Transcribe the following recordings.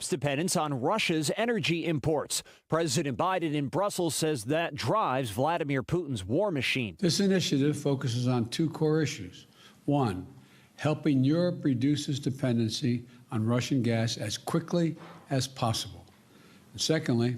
Europe's dependence on Russia's energy imports. President Biden in Brussels says that drives Vladimir Putin's war machine. This initiative focuses on two core issues. One, helping Europe reduce its dependency on Russian gas as quickly as possible. And secondly,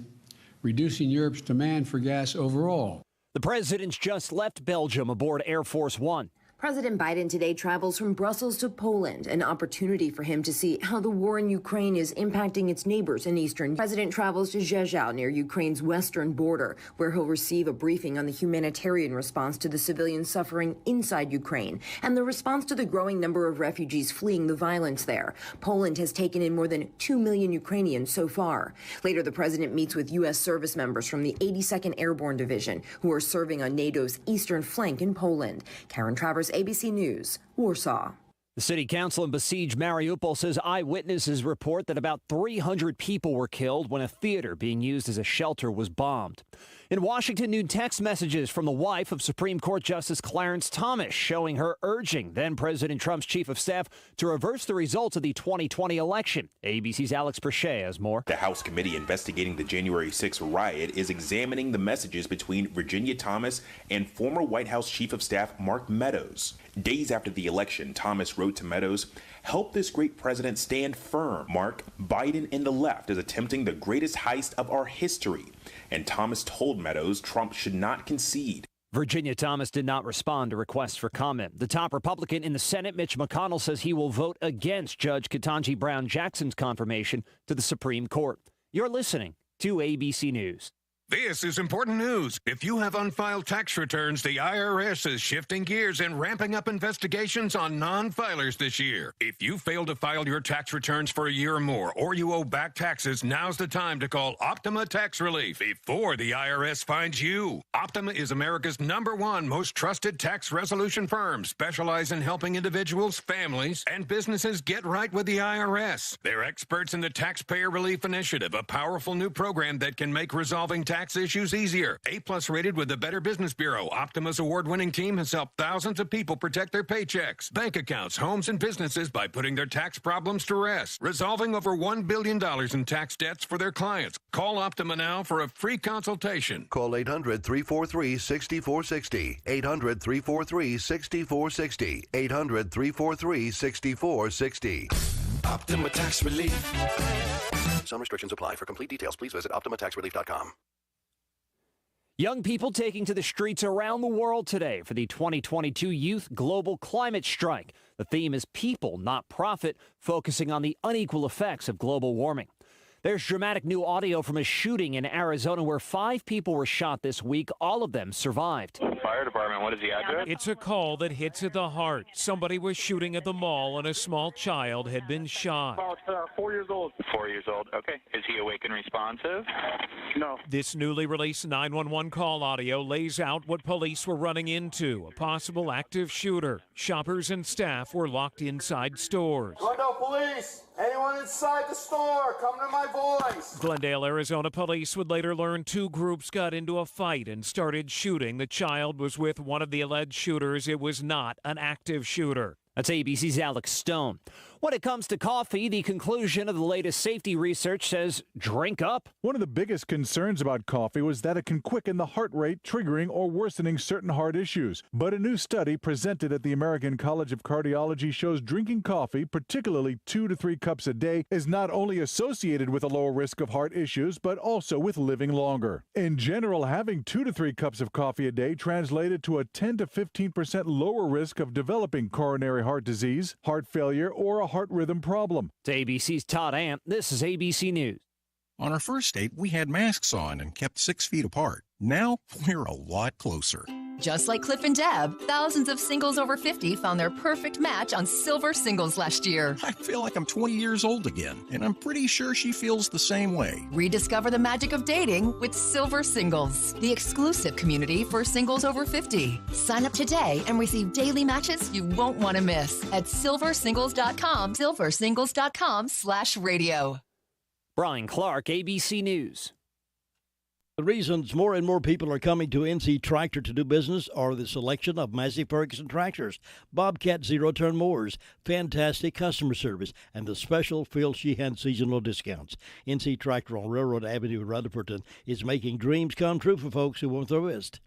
reducing Europe's demand for gas overall. The president's just left Belgium aboard Air Force One. President Biden today travels from Brussels to Poland, an opportunity for him to see how the war in Ukraine is impacting its neighbors in eastern. President travels to Rzeszów near Ukraine's western border, where he'll receive a briefing on the humanitarian response to the civilian suffering inside Ukraine and the response to the growing number of refugees fleeing the violence there. Poland has taken in more than 2 million Ukrainians so far. Later, the president meets with U.S. service members from the 82nd Airborne Division who are serving on NATO's eastern flank in Poland. Karen Travers, ABC News, Warsaw. The city council in besieged Mariupol says eyewitnesses report that about 300 people were killed when a theater being used as a shelter was bombed. In Washington, new text messages from the wife of Supreme Court Justice Clarence Thomas showing her urging then-President Trump's chief of staff to reverse the results of the 2020 election. ABC's Alex Perchet has more. The House committee investigating the January 6th riot is examining the messages between Virginia Thomas and former White House Chief of Staff Mark Meadows. Days after the election, Thomas wrote to Meadows, "Help this great president stand firm. Mark, Biden and the left is attempting the greatest heist of our history." And Thomas told Meadows Trump should not concede. Virginia Thomas did not respond to requests for comment. The top Republican in the Senate, Mitch McConnell, says he will vote against Judge Ketanji Brown Jackson's confirmation to the Supreme Court. You're listening to ABC News. This is important news. If you have unfiled tax returns, the IRS is shifting gears and ramping up investigations on non-filers this year. If you fail to file your tax returns for a year or more, or you owe back taxes, now's the time to call Optima Tax Relief before the IRS finds you. Optima is America's #1 most trusted tax resolution firm, specialize in helping individuals, families, and businesses get right with the IRS. They're experts in the Taxpayer Relief Initiative, a powerful new program that can make resolving tax issues easier. A+ rated with the Better Business Bureau, Optima's award-winning team has helped thousands of people protect their paychecks, bank accounts, homes, and businesses by putting their tax problems to rest, resolving over $1 billion in tax debts for their clients. Call Optima now for a free consultation. Call 800-343-6460. 800-343-6460. 800-343-6460. Optima Tax Relief. Some restrictions apply. For complete details, please visit OptimaTaxRelief.com. Young people taking to the streets around the world today for the 2022 Youth Global Climate Strike. The theme is people, not profit, focusing on the unequal effects of global warming. There's dramatic new audio from a shooting in Arizona where 5 people were shot this week. All of them survived. Fire department, what is the address? It's a call that hits at the heart. Somebody was shooting at the mall and a small child had been shot. About 4 years old. 4 years old, okay. Is he awake and responsive? No. This newly released 911 call audio lays out what police were running into, a possible active shooter. Shoppers and staff were locked inside stores. Glendale Police! Anyone inside the store, come to my voice! Glendale, Arizona police would later learn 2 groups got into a fight and started shooting. The child was with one of the alleged shooters. It was not an active shooter. That's ABC's Alex Stone. When it comes to coffee, the conclusion of the latest safety research says drink up. One of the biggest concerns about coffee was that it can quicken the heart rate, triggering or worsening certain heart issues. But a new study presented at the American College of Cardiology shows drinking coffee, particularly 2 to 3 cups a day, is not only associated with a lower risk of heart issues, but also with living longer. In general, having 2 to 3 cups of coffee a day translated to a 10 to 15% lower risk of developing coronary heart disease, heart failure, or a heart rhythm problem. To ABC's Todd Amp, this is ABC News. On our first date, we had masks on and kept 6 feet apart. Now, we're a lot closer. Just like Cliff and Deb, thousands of singles over 50 found their perfect match on Silver Singles last year. I feel like I'm 20 years old again, and I'm pretty sure she feels the same way. Rediscover the magic of dating with Silver Singles, the exclusive community for singles over 50. Sign up today and receive daily matches you won't want to miss at silversingles.com, silversingles.com/radio. Brian Clark, ABC News. The reasons more and more people are coming to NC Tractor to do business are the selection of Massey Ferguson tractors, Bobcat zero-turn mowers, fantastic customer service, and the special Phil Sheehan seasonal discounts. NC Tractor on Railroad Avenue in Rutherford is making dreams come true for folks who want their list.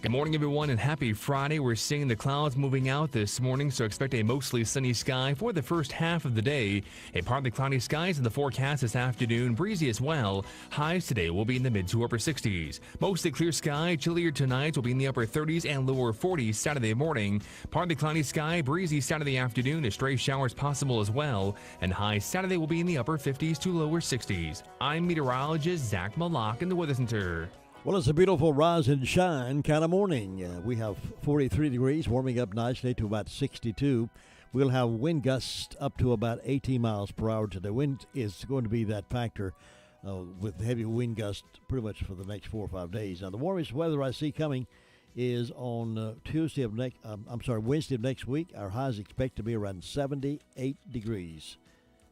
Good morning, everyone, and happy Friday. We're seeing the clouds moving out this morning, so expect a mostly sunny sky for the first half of the day. A partly cloudy skies in the forecast this afternoon, breezy as well. Highs today will be in the mid to upper 60s. Mostly clear sky, chillier tonight will be in the upper 30s and lower 40s Saturday morning. Partly cloudy sky, breezy Saturday afternoon, stray showers possible as well. And highs Saturday will be in the upper 50s to lower 60s. I'm meteorologist Zach Malak in the Weather Center. Well, it's a beautiful rise and shine kind of morning. We have 43 degrees, warming up nicely to about 62. We'll have wind gusts up to about 18 miles per hour today. Wind is going to be that factor with heavy wind gusts pretty much for the next 4 or 5 days. Now, the warmest weather I see coming is on Wednesday of next week. Our highs expect to be around 78 degrees.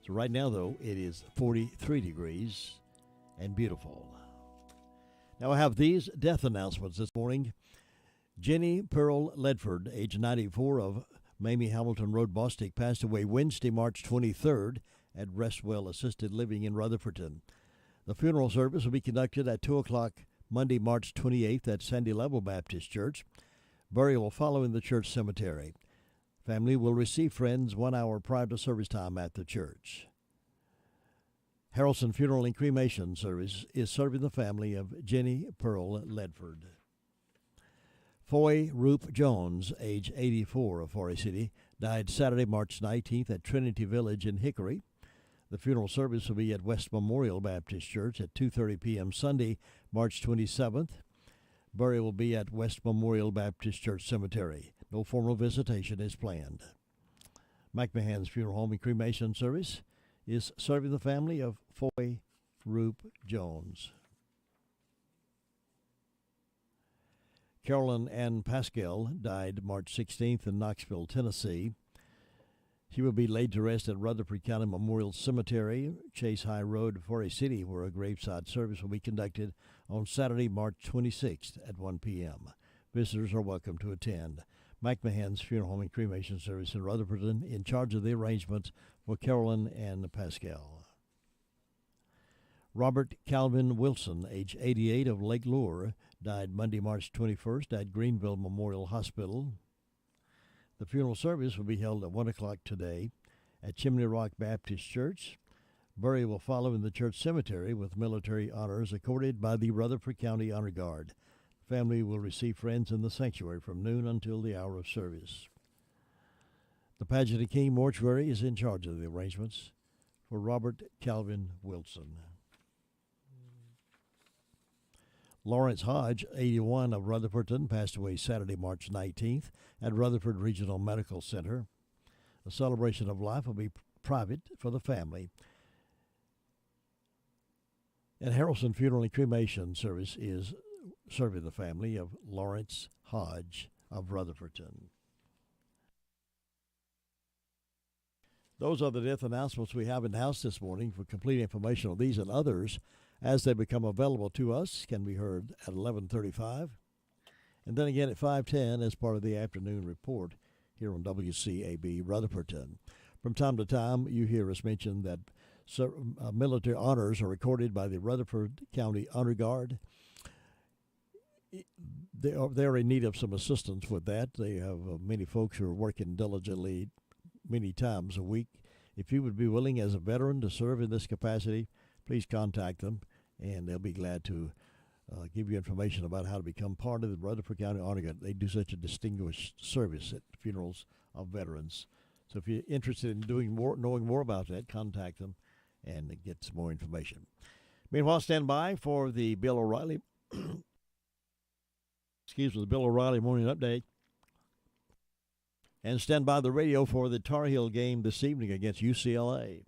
So right now, though, it is 43 degrees and beautiful. Now I have these death announcements this morning. Jenny Pearl Ledford, age 94, of Mamie Hamilton Road, Bostic, passed away Wednesday, March 23rd at Restwell Assisted Living in Rutherford. The funeral service will be conducted at 2 o'clock Monday, March 28th at Sandy Level Baptist Church. Burial will follow in the church cemetery. Family will receive friends 1 hour prior to service time at the church. Harrelson Funeral and Cremation Service is serving the family of Jenny Pearl Ledford. Foy Roop Jones, age 84, of Forest City, died Saturday, March 19th at Trinity Village in Hickory. The funeral service will be at West Memorial Baptist Church at 2:30 p.m. Sunday, March 27th. Burial will be at West Memorial Baptist Church Cemetery. No formal visitation is planned. McMahon's Funeral Home and Cremation Service is serving the family of Foy Roop Jones. Carolyn Ann Pascal died March 16th in Knoxville, Tennessee. She will be laid to rest at Rutherford County Memorial Cemetery, Chase High Road, Forest City, where a graveside service will be conducted on Saturday, March 26th at 1 p.m. Visitors are welcome to attend. McMahon's Funeral Home and Cremation Service in Rutherford, in charge of the arrangements for Carolyn and Pascal. Robert Calvin Wilson, age 88, of Lake Lure, died Monday, March 21st at Greenville Memorial Hospital. The funeral service will be held at 1 o'clock today at Chimney Rock Baptist Church. Burial will follow in the church cemetery with military honors accorded by the Rutherford County Honor Guard. Family will receive friends in the sanctuary from noon until the hour of service. The Pageant King Mortuary is in charge of the arrangements for Robert Calvin Wilson. Lawrence Hodge, 81, of Rutherfordton, passed away Saturday, March 19th at Rutherford Regional Medical Center. A celebration of life will be private for the family. And Harrelson Funeral and Cremation Service is serving the family of Lawrence Hodge of Rutherfordton. Those are the death announcements we have in the house this morning. For complete information on these and others, as they become available to us, can be heard at 11:35, and then again at 5:10 as part of the afternoon report here on WCAB Rutherfordton. From time to time, you hear us mention that military honors are recorded by the Rutherford County Honor Guard. They're in need of some assistance with that. They have many folks who are working diligently many times a week. If you would be willing as a veteran to serve in this capacity, please contact them, and they'll be glad to give you information about how to become part of the Rutherford County Honor Guard. They do such a distinguished service at funerals of veterans. So if you're interested in knowing more about that, contact them and get some more information. Meanwhile, stand by for the Bill O'Reilly the Bill O'Reilly Morning Update. And stand by the radio for the Tar Heel game this evening against UCLA.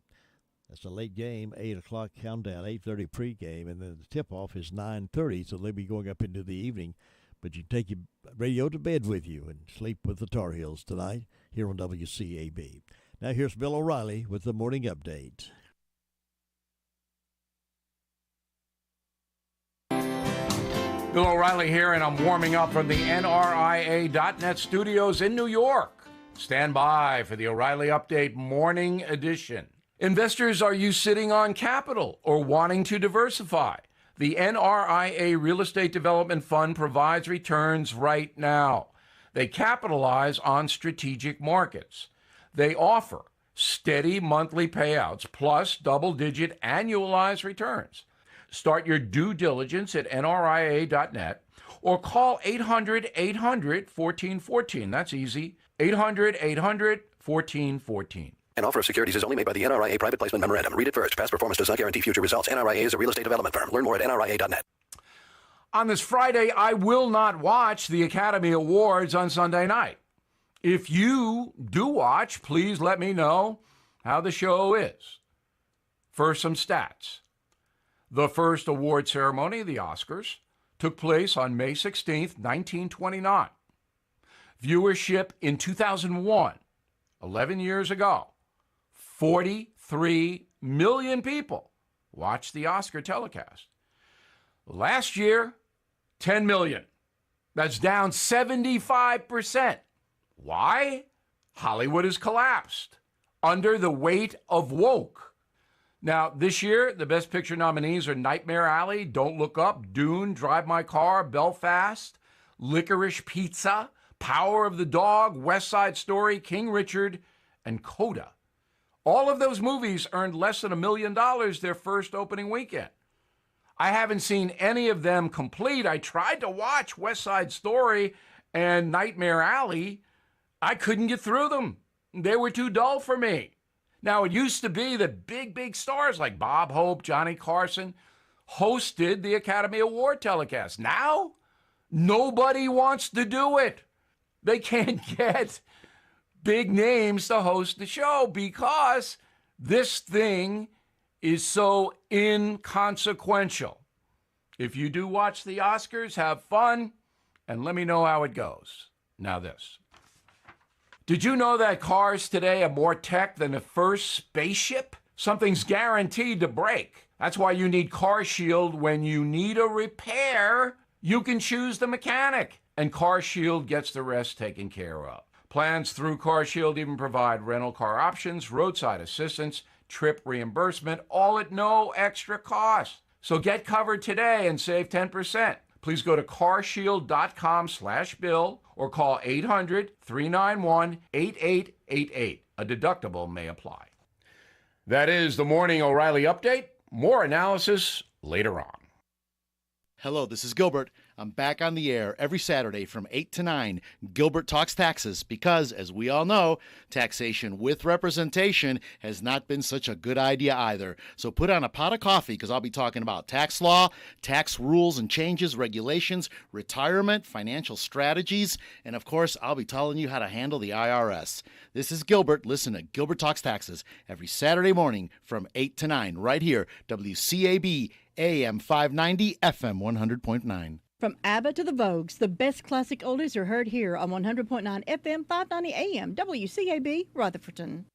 That's a late game, 8 o'clock countdown, 8:30 pregame, and then the tip-off is 9:30, so they'll be going up into the evening. But you take your radio to bed with you and sleep with the Tar Heels tonight here on WCAB. Now here's Bill O'Reilly with the Morning Update. Bill O'Reilly here, and I'm warming up from the NRIA.net studios in New York. Stand by for the O'Reilly Update Morning Edition. Investors, are you sitting on capital or wanting to diversify? The NRIA Real Estate Development Fund provides returns right now. They capitalize on strategic markets. They offer steady monthly payouts plus double-digit annualized returns. Start your due diligence at NRIA.net or call 800-800-1414. That's easy. 800-800-1414. An offer of securities is only made by the NRIA Private Placement Memorandum. Read it first. Past performance does not guarantee future results. NRIA is a real estate development firm. Learn more at NRIA.net. On this Friday, I will not watch the Academy Awards on Sunday night. If you do watch, please let me know how the show is. First, some stats. The first award ceremony, the Oscars, took place on May 16th, 1929. Viewership in 2001, 11 years ago, 43 million people watched the Oscar telecast. Last year, 10 million. That's down 75%. Why? Hollywood has collapsed under the weight of woke. Now, this year, the Best Picture nominees are Nightmare Alley, Don't Look Up, Dune, Drive My Car, Belfast, Licorice Pizza, Power of the Dog, West Side Story, King Richard, and Coda. All of those movies earned less than $1 million their first opening weekend. I haven't seen any of them complete. I tried to watch West Side Story and Nightmare Alley. I couldn't get through them. They were too dull for me. Now, it used to be that big stars like Bob Hope, Johnny Carson hosted the Academy Award telecast. Now, nobody wants to do it. They can't get big names to host the show because this thing is so inconsequential. If you do watch the Oscars, have fun, and let me know how it goes. Now this. Did you know that cars today have more tech than the first spaceship? Something's guaranteed to break. That's why you need CarShield. When you need a repair, you can choose the mechanic, and CarShield gets the rest taken care of. Plans through CarShield even provide rental car options, roadside assistance, trip reimbursement, all at no extra cost. So get covered today and save 10%. Please go to carshield.com/bill or call 800-391-8888. A deductible may apply. That is the Morning O'Reilly Update. More analysis later on. Hello, this is Gilbert. I'm back on the air every Saturday from 8 to 9. Gilbert Talks Taxes because, as we all know, taxation with representation has not been such a good idea either. So put on a pot of coffee because I'll be talking about tax law, tax rules and changes, regulations, retirement, financial strategies, and of course, I'll be telling you how to handle the IRS. This is Gilbert. Listen to Gilbert Talks Taxes every Saturday morning from 8 to 9 right here, WCAB AM 590, FM 100.9. From ABBA to the Vogues, the best classic oldies are heard here on 100.9 FM, 590 AM, WCAB, Rutherfordton.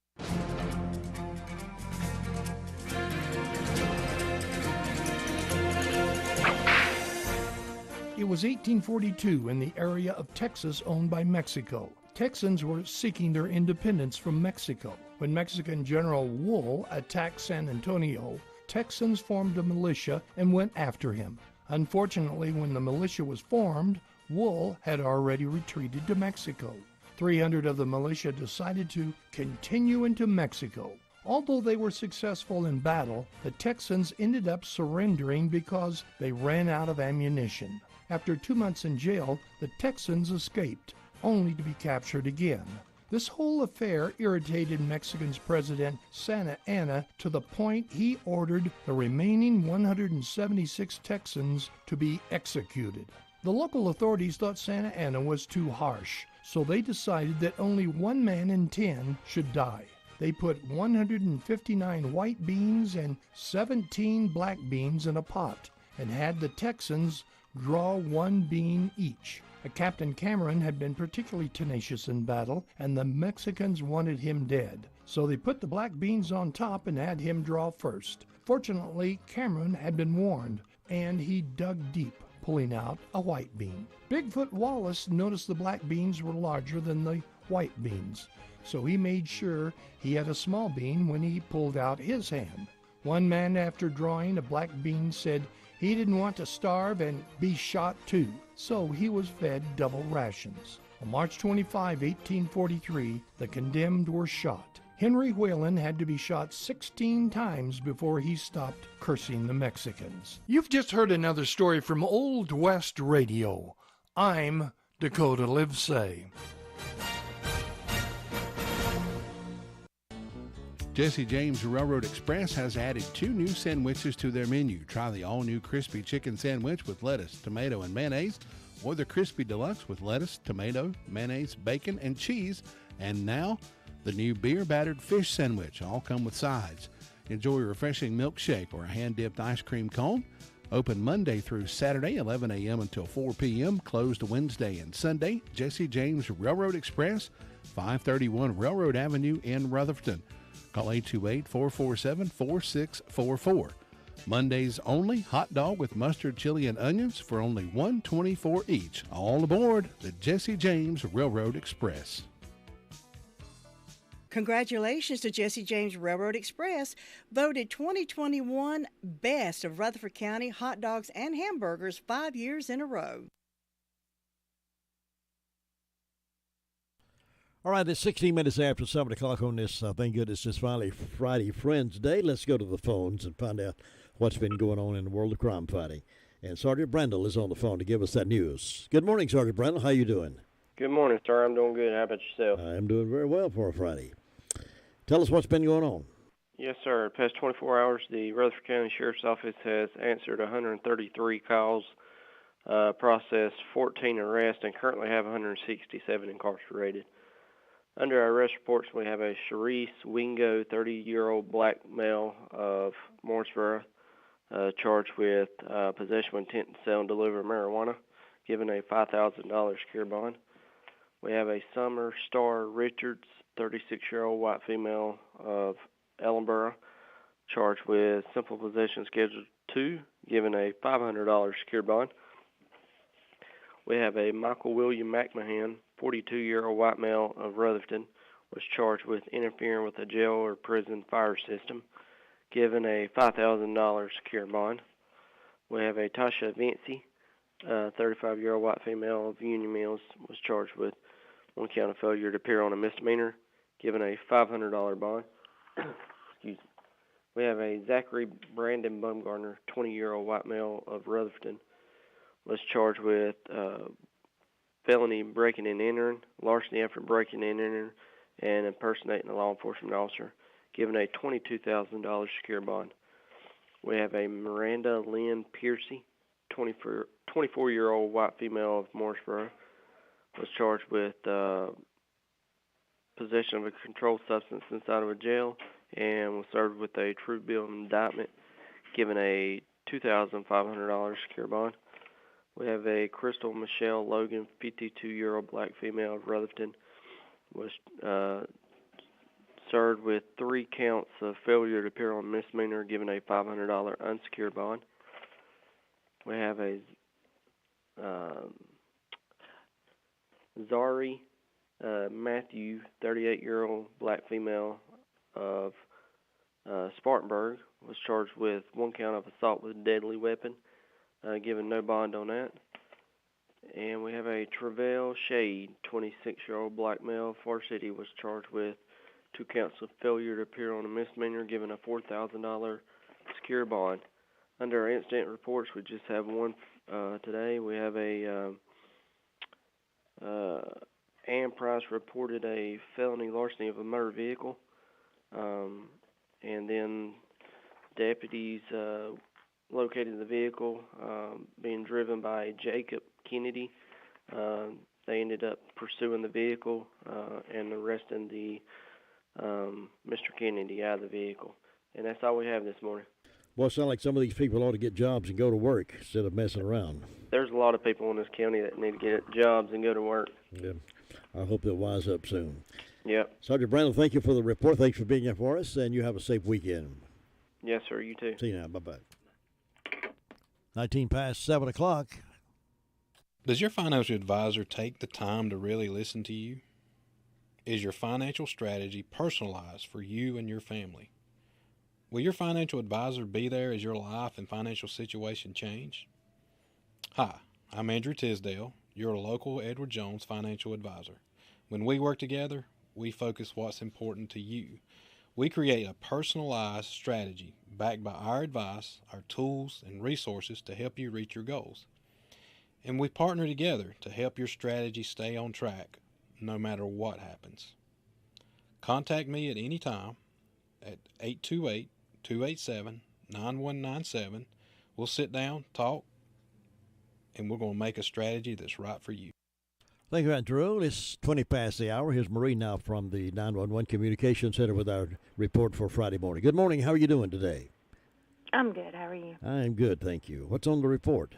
It was 1842 in the area of Texas owned by Mexico. Texans were seeking their independence from Mexico. When Mexican General Wool attacked San Antonio, Texans formed a militia and went after him. Unfortunately, when the militia was formed, Wool had already retreated to Mexico. 300 of the militia decided to continue into Mexico. Although they were successful in battle, the Texans ended up surrendering because they ran out of ammunition. After 2 months in jail, the Texans escaped, only to be captured again. This whole affair irritated Mexican's President Santa Anna to the point he ordered the remaining 176 Texans to be executed. The local authorities thought Santa Anna was too harsh, so they decided that only 1 man in 10 should die. They put 159 white beans and 17 black beans in a pot and had the Texans draw 1 bean each. Captain Cameron had been particularly tenacious in battle, and the Mexicans wanted him dead. So they put the black beans on top and had him draw first. Fortunately, Cameron had been warned, and he dug deep, pulling out a white bean. Bigfoot Wallace noticed the black beans were larger than the white beans, so he made sure he had a small bean when he pulled out his hand. One man, after drawing a black bean, said he didn't want to starve and be shot too, so he was fed double rations. On March 25, 1843, the condemned were shot. Henry Whalen had to be shot 16 times before he stopped cursing the Mexicans. You've just heard another story from Old West Radio. I'm Dakota Livesay. Jesse James Railroad Express has added 2 new sandwiches to their menu. Try the all-new crispy chicken sandwich with lettuce, tomato, and mayonnaise, or the crispy deluxe with lettuce, tomato, mayonnaise, bacon, and cheese. And now, the new beer-battered fish sandwich. All come with sides. Enjoy a refreshing milkshake or a hand-dipped ice cream cone. Open Monday through Saturday, 11 a.m. until 4 p.m. Closed Wednesday and Sunday. Jesse James Railroad Express, 531 Railroad Avenue in Rutherford. Call 828-447-4644. Mondays only, hot dog with mustard, chili, and onions for only $1.24 each. All aboard the Jesse James Railroad Express. Congratulations to Jesse James Railroad Express, voted 2021 Best of Rutherford County hot dogs and hamburgers 5 years in a row. All right, it's 16 minutes after 7 o'clock on this, thank goodness, it's finally Friday Friends Day. Let's go to the phones and find out what's been going on in the world of crime fighting. And Sergeant Brandel is on the phone to give us that news. Good morning, Sergeant Brandel. How you doing? Good morning, sir. I'm doing good. How about yourself? I'm doing very well for a Friday. Tell us what's been going on. Yes, sir. The past 24 hours, the Rutherford County Sheriff's Office has answered 133 calls, processed 14 arrests, and currently have 167 incarcerated. Under our arrest reports, we have a Sharice Wingo, 30-year-old black male of Morrisboro, charged with possession with intent to sell and deliver marijuana, given a $5,000 secure bond. We have a Summer Star Richards, 36-year-old white female of Ellenboro, charged with simple possession Schedule 2, given a $500 secure bond. We have a Michael William McMahon, 42-year-old white male of Rutherford, was charged with interfering with a jail or prison fire system, given a $5,000 secure bond. We have a Tasha Vinci, 35-year-old white female of Union Mills, was charged with 1 count of failure to appear on a misdemeanor, given a $500 bond. Excuse me. We have a Zachary Brandon Bumgarner, 20-year-old white male of Rutherford, was charged with felony breaking and entering, larceny after breaking and entering, and impersonating a law enforcement officer, given a $22,000 secure bond. We have a Miranda Lynn Piercy, 24-year-old white female of Morrisboro, was charged with possession of a controlled substance inside of a jail and was served with a true bill of indictment, given a $2,500 secure bond. We have a Crystal Michelle Logan, 52-year-old black female of Rutherford, was served with 3 counts of failure to appear on a misdemeanor, given a $500 unsecured bond. We have a Zari Matthew, 38-year-old black female of Spartanburg, was charged with 1 count of assault with a deadly weapon, given no bond on that. And we have a Travell Shade, 26-year-old black male of Far City, was charged with 2 counts of failure to appear on a misdemeanor, given a $4,000 secure bond. Under our incident reports, we just have one today. We have a Ann Price reported a felony larceny of a motor vehicle, and then deputies located the vehicle being driven by Jacob Kennedy. They ended up pursuing the vehicle and arresting the Mr. Kennedy out of the vehicle. And that's all we have this morning. Well, it sounds like some of these people ought to get jobs and go to work instead of messing around. There's a lot of people in this county that need to get jobs and go to work. Yeah. I hope they'll wise up soon. Yep. Sergeant Brandon, thank you for the report. Thanks for being here for us, and you have a safe weekend. Yes, sir. You too. See you now. Bye-bye. 19 past 7 o'clock. Does your financial advisor take the time to really listen to you? Is your financial strategy personalized for you and your family? Will your financial advisor be there as your life and financial situation change? Hi, I'm Andrew Tisdale, your local Edward Jones financial advisor. When we work together, we focus what's important to you. We create a personalized strategy backed by our advice, our tools, and resources to help you reach your goals. And we partner together to help your strategy stay on track no matter what happens. Contact me at any time at 828-287-9197. We'll sit down, talk, and we're going to make a strategy that's right for you. Thank you, Andrew. It's 20 past the hour. Here's Marie now from the 911 Communication Center with our report for Friday morning. Good morning. How are you doing today? I'm good. How are you? I'm good, thank you. What's on the report?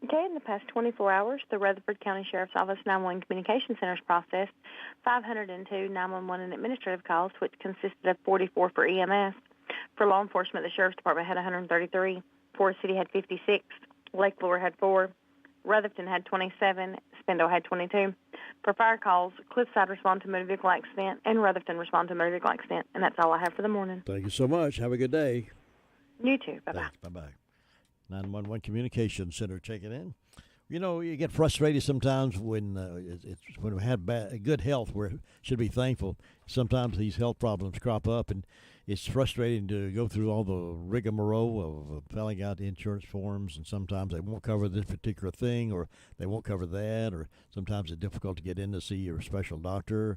Okay, in the past 24 hours, the Rutherford County Sheriff's Office 911 Communication Centers processed 502 911 and administrative calls, which consisted of 44 for EMS. For law enforcement, the Sheriff's Department had 133. Forest City had 56. Lake Lure had 4. Rutherford had 27. Spindle had 22. For fire calls, Cliffside responded to motor vehicle accident, and Rutherford responded to motor vehicle accident. And that's all I have for the morning. Thank you so much. Have a good day. You too. Bye-bye. Thanks. Bye-bye. 911 Communication Center checking in. You know, you get frustrated sometimes when we have good health. We should be thankful. Sometimes these health problems crop up, and it's frustrating to go through all the rigmarole of filling out insurance forms, and sometimes they won't cover this particular thing, or they won't cover that, or sometimes it's difficult to get in to see your special doctor,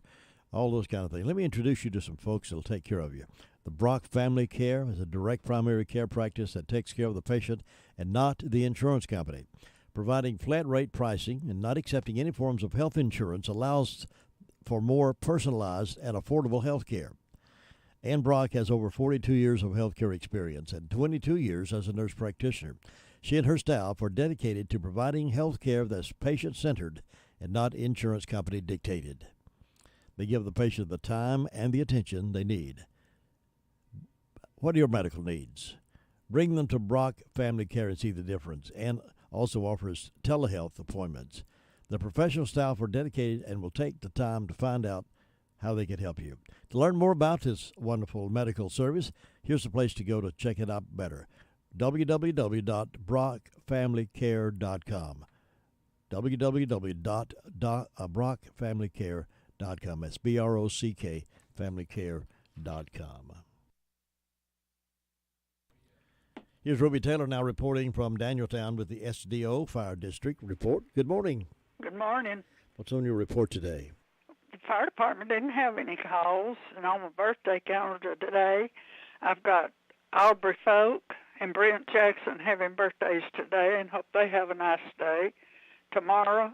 all those kind of things. Let me introduce you to some folks that will take care of you. The Brock Family Care is a direct primary care practice that takes care of the patient and not the insurance company. Providing flat rate pricing and not accepting any forms of health insurance allows for more personalized and affordable health care. Ann Brock has over 42 years of healthcare experience and 22 years as a nurse practitioner. She and her staff are dedicated to providing health care that's patient-centered and not insurance company dictated. They give the patient the time and the attention they need. What are your medical needs? Bring them to Brock Family Care and see the difference, and also offers telehealth appointments. The professional staff are dedicated and will take the time to find out how they can help you. To learn more about this wonderful medical service, here's the place to go to check it out better. www.brockfamilycare.com. www.brockfamilycare.com. That's BROCK familycare.com. Here's Ruby Taylor now reporting from Danieltown with the SDO Fire District report. Good morning. Good morning. What's on your report today? The fire department didn't have any calls, and on my birthday calendar today, I've got Aubrey Folk and Brent Jackson having birthdays today, and hope they have a nice day. Tomorrow,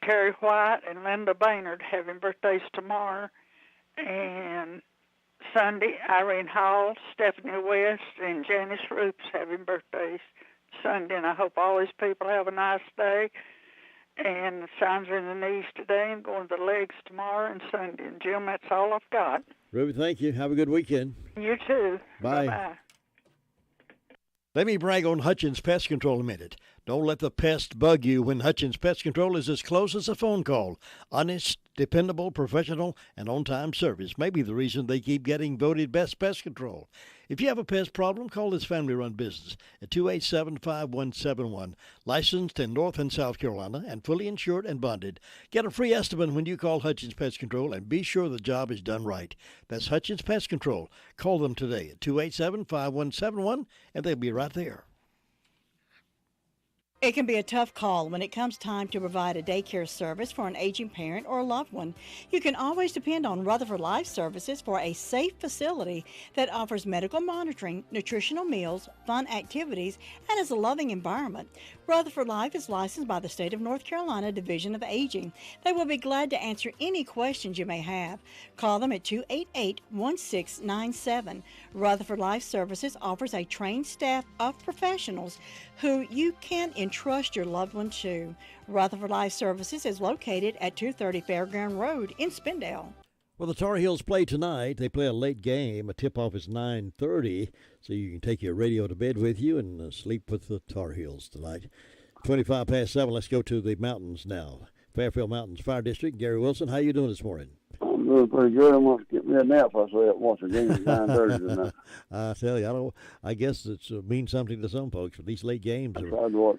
Terry White and Linda Baynard having birthdays tomorrow, and Sunday, Irene Hall, Stephanie West, and Janice Roops having birthdays Sunday, and I hope all these people have a nice day. And the signs are in the knees today and going to the legs tomorrow and Sunday. And, Jim, that's all I've got. Ruby, thank you. Have a good weekend. You too. Bye. Bye-bye. Let me brag on Hutchins Pest Control a minute. Don't let the pest bug you when Hutchins Pest Control is as close as a phone call. Honest, dependable, professional, and on-time service may be the reason they keep getting voted best pest control. If you have a pest problem, call this family-run business at 287-5171. Licensed in North and South Carolina and fully insured and bonded. Get a free estimate when you call Hutchins Pest Control and be sure the job is done right. That's Hutchins Pest Control. Call them today at 287-5171 and they'll be right there. It can be a tough call when it comes time to provide a daycare service for an aging parent or a loved one. You can always depend on Rutherford Life Services for a safe facility that offers medical monitoring, nutritional meals, fun activities, and is a loving environment. Rutherford Life is licensed by the State of North Carolina Division of Aging. They will be glad to answer any questions you may have. Call them at 288-1697. Rutherford Life Services offers a trained staff of professionals who you can entrust your loved one to. Rutherford Life Services is located at 230 Fairground Road in Spindale. Well, the Tar Heels play tonight. They play a late game. A tip-off is 9:30, so you can take your radio to bed with you and sleep with the Tar Heels tonight. 25 past 7. Let's go to the mountains now. Fairfield Mountains Fire District. Gary Wilson, how you doing this morning? I'm doing pretty good. I'm going to get me a nap. I say watch the game at 9:30 tonight. I tell you, I guess it means something to some folks. But these late games. I tried to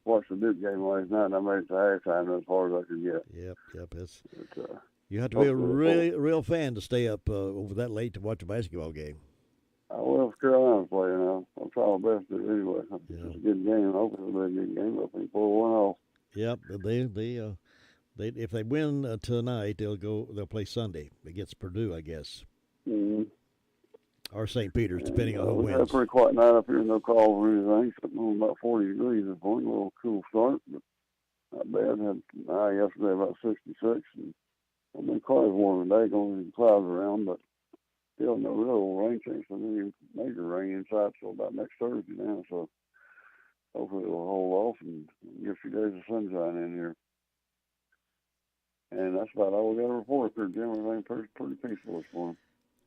watch the Duke game last night, and I made it to halftime as far as I could get. Yep. You have to be a real fan to stay up over that late to watch a basketball game. I will if Carolina's playing. I'll try my best to do anyway. It's a good game. Hopefully it'll be a good game. I think pull one off. Yep, they if they win tonight, they'll play Sunday against Purdue, I guess. Mm-hmm. Or St. Peter's, depending on who we wins. had a pretty quiet night up here, no calls or anything. Something about 40 degrees this morning, a little cool start, but not bad. Had yesterday about 66, and I mean, quite as warm today, going clouds around, but still no real rain chance of any major rain inside till about next Thursday now. So hopefully it'll hold off and get a few days of sunshine in here. And that's about all we got to report here, Jim. Everything pretty peaceful this morning.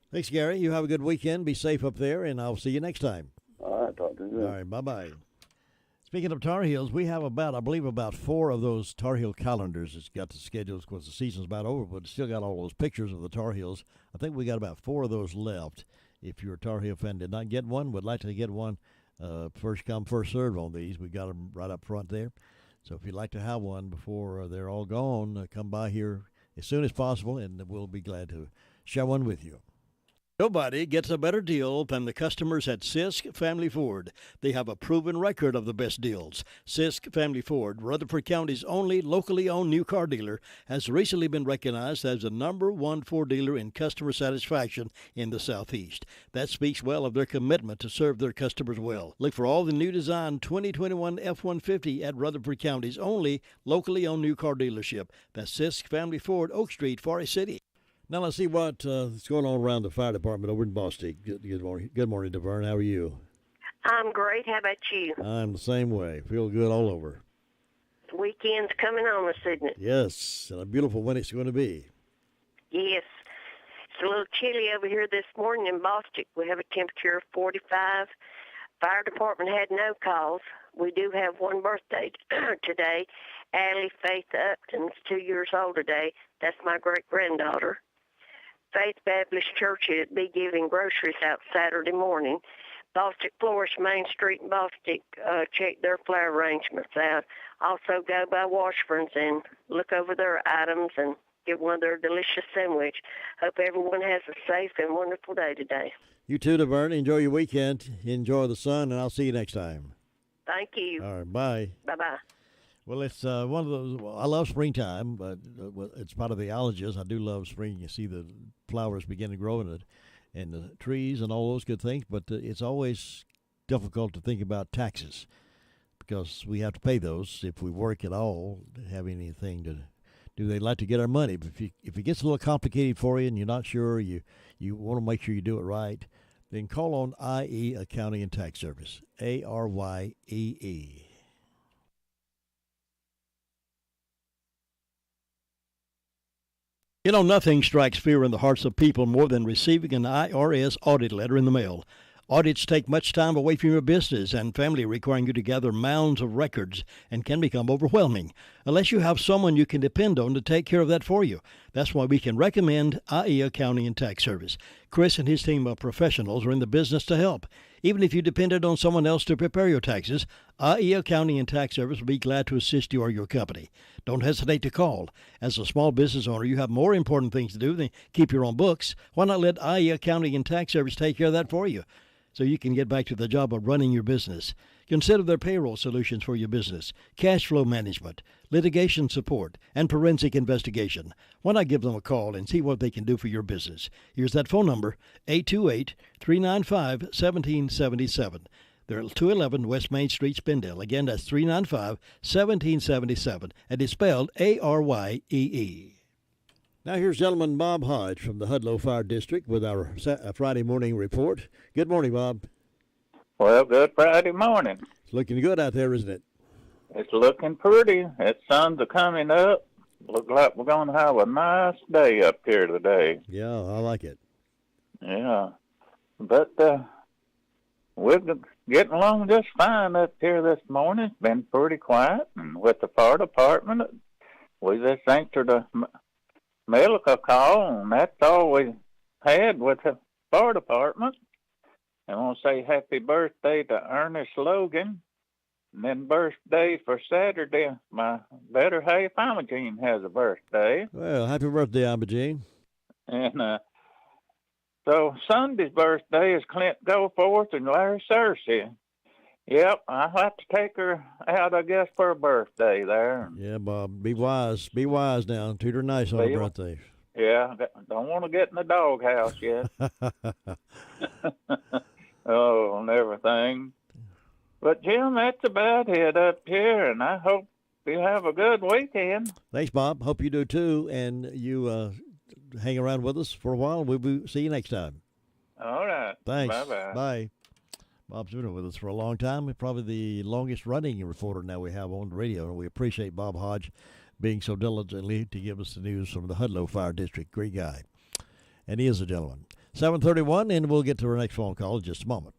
Thanks, Gary. You have a good weekend. Be safe up there, and I'll see you next time. All right, talk to you. All right, bye-bye. Speaking of Tar Heels, we have I believe about 4 of those Tar Heel calendars. It's got the schedules because the season's about over, but it's still got all those pictures of the Tar Heels. I think we got about 4 of those left. If you're a Tar Heel fan, did not get one, would like to get one, first come, first served on these. We got them right up front there. So if you'd like to have one before they're all gone, come by here as soon as possible, and we'll be glad to share one with you. Nobody gets a better deal than the customers at Sisk Family Ford. They have a proven record of the best deals. Sisk Family Ford, Rutherford County's only locally owned new car dealer, has recently been recognized as the #1 Ford dealer in customer satisfaction in the Southeast. That speaks well of their commitment to serve their customers well. Look for all the new design 2021 F-150 at Rutherford County's only locally owned new car dealership. That's Sisk Family Ford, Oak Street, Forest City. Now let's see what's going on around the fire department over in Boston. Good morning. Good morning, DeVern. How are you? I'm great. How about you? I'm the same way. Feel good all over. The weekend's coming on us, isn't it? Yes, and a beautiful one it's going to be. Yes. It's a little chilly over here this morning in Boston. We have a temperature of 45. Fire department had no calls. We do have one birthday today. Allie Faith Upton's 2 years old today. That's my great-granddaughter. Faith Baptist Church will be giving groceries out Saturday morning. Bostic Florist, Main Street in Bostic, check their flower arrangements out. Also go by Washburn's and look over their items and get one of their delicious sandwich. Hope everyone has a safe and wonderful day today. You too, DeVern. Enjoy your weekend. Enjoy the sun, and I'll see you next time. Thank you. All right, bye. Bye-bye. Well, it's one of those. Well, I love springtime, but it's part of the allergies. I do love spring. You see the flowers begin to grow in it, and the trees and all those good things. But it's always difficult to think about taxes because we have to pay those if we work at all. Have anything to do? They like to get our money. But if it gets a little complicated for you and you're not sure, you want to make sure you do it right, then call on IE Accounting and Tax Service. ARYEE. You know, nothing strikes fear in the hearts of people more than receiving an IRS audit letter in the mail. Audits take much time away from your business and family, requiring you to gather mounds of records and can become overwhelming unless you have someone you can depend on to take care of that for you. That's why we can recommend IE Accounting and Tax Service. Chris and his team of professionals are in the business to help. Even if you depended on someone else to prepare your taxes, IE Accounting and Tax Service will be glad to assist you or your company. Don't hesitate to call. As a small business owner, you have more important things to do than keep your own books. Why not let IE Accounting and Tax Service take care of that for you so you can get back to the job of running your business? Consider their payroll solutions for your business, cash flow management, litigation support, and forensic investigation. Why not give them a call and see what they can do for your business? Here's that phone number, 828-395-1777. They're at 211 West Main Street, Spindale. Again, that's 395-1777, and it's spelled ARYEE. Now here's gentleman Bob Hodge from the Hudlow Fire District with our Friday morning report. Good morning, Bob. Well, good Friday morning. It's looking good out there, isn't it? It's looking pretty. That sun's coming up. Looks like we're going to have a nice day up here today. Yeah, I like it. Yeah. But we're getting along just fine up here this morning. It's been pretty quiet, and with the fire department, we just answered a medical call, and that's all we had with the fire department. I want to say happy birthday to Ernest Logan, and then birthday for Saturday. My better half, Imogene, has a birthday. Well, happy birthday, Imogene. And so Sunday's birthday is Clint Goforth and Larry Searcy. Yep, I'll have to take her out, I guess, for her birthday there. Yeah, Bob, be wise. Be wise now. Treat her nice on her birthday. Yeah, don't want to get in the doghouse yet. Oh, and everything. But, Jim, that's about it up here, and I hope you have a good weekend. Thanks, Bob. Hope you do, too, and you hang around with us for a while. We'll see you next time. All right. Thanks. Bye-bye. Bye. Bob's been with us for a long time. Probably the longest-running reporter now we have on the radio, and we appreciate Bob Hodge being so diligently to give us the news from the Hudlow Fire District. Great guy. And he is a gentleman. 7:31, and we'll get to our next phone call in just a moment.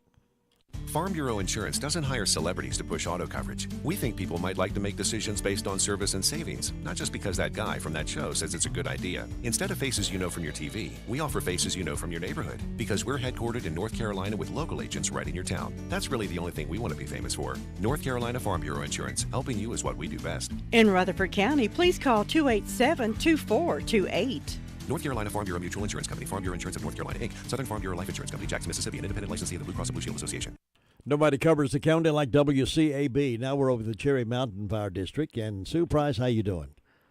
Farm Bureau Insurance doesn't hire celebrities to push auto coverage. We think people might like to make decisions based on service and savings, not just because that guy from that show says it's a good idea. Instead of faces you know from your TV, we offer faces you know from your neighborhood, because we're headquartered in North Carolina with local agents right in your town. That's really the only thing we want to be famous for. North Carolina Farm Bureau Insurance, helping you is what we do best. In Rutherford County, please call 287-2428. North Carolina Farm Bureau Mutual Insurance Company, Farm Bureau Insurance of North Carolina, Inc., Southern Farm Bureau Life Insurance Company, Jackson, Mississippi, an independent licensee of the Blue Cross and Blue Shield Association. Nobody covers the county like WCAB. Now we're over the Cherry Mountain Fire District. And Sue Price, how you doing?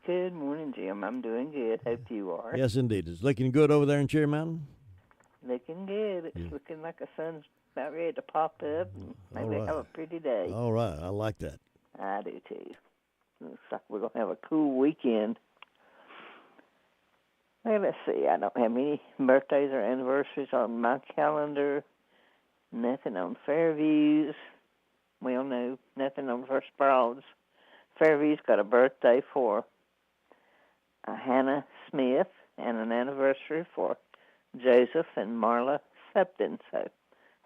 Good morning, Jim. I'm doing good. Hope you are. Yes, indeed. It's looking good over there in Cherry Mountain? Looking good. It's looking like the sun's about ready to pop up. And maybe have a pretty day. All right. I like that. I do, too. Looks like we're going to have a cool weekend. Well, let's see. I don't have any birthdays or anniversaries on my calendar. Nothing on Fairview's. Well, no, nothing on First Broads. Fairview's got a birthday for Hannah Smith and an anniversary for Joseph and Marla Supton. So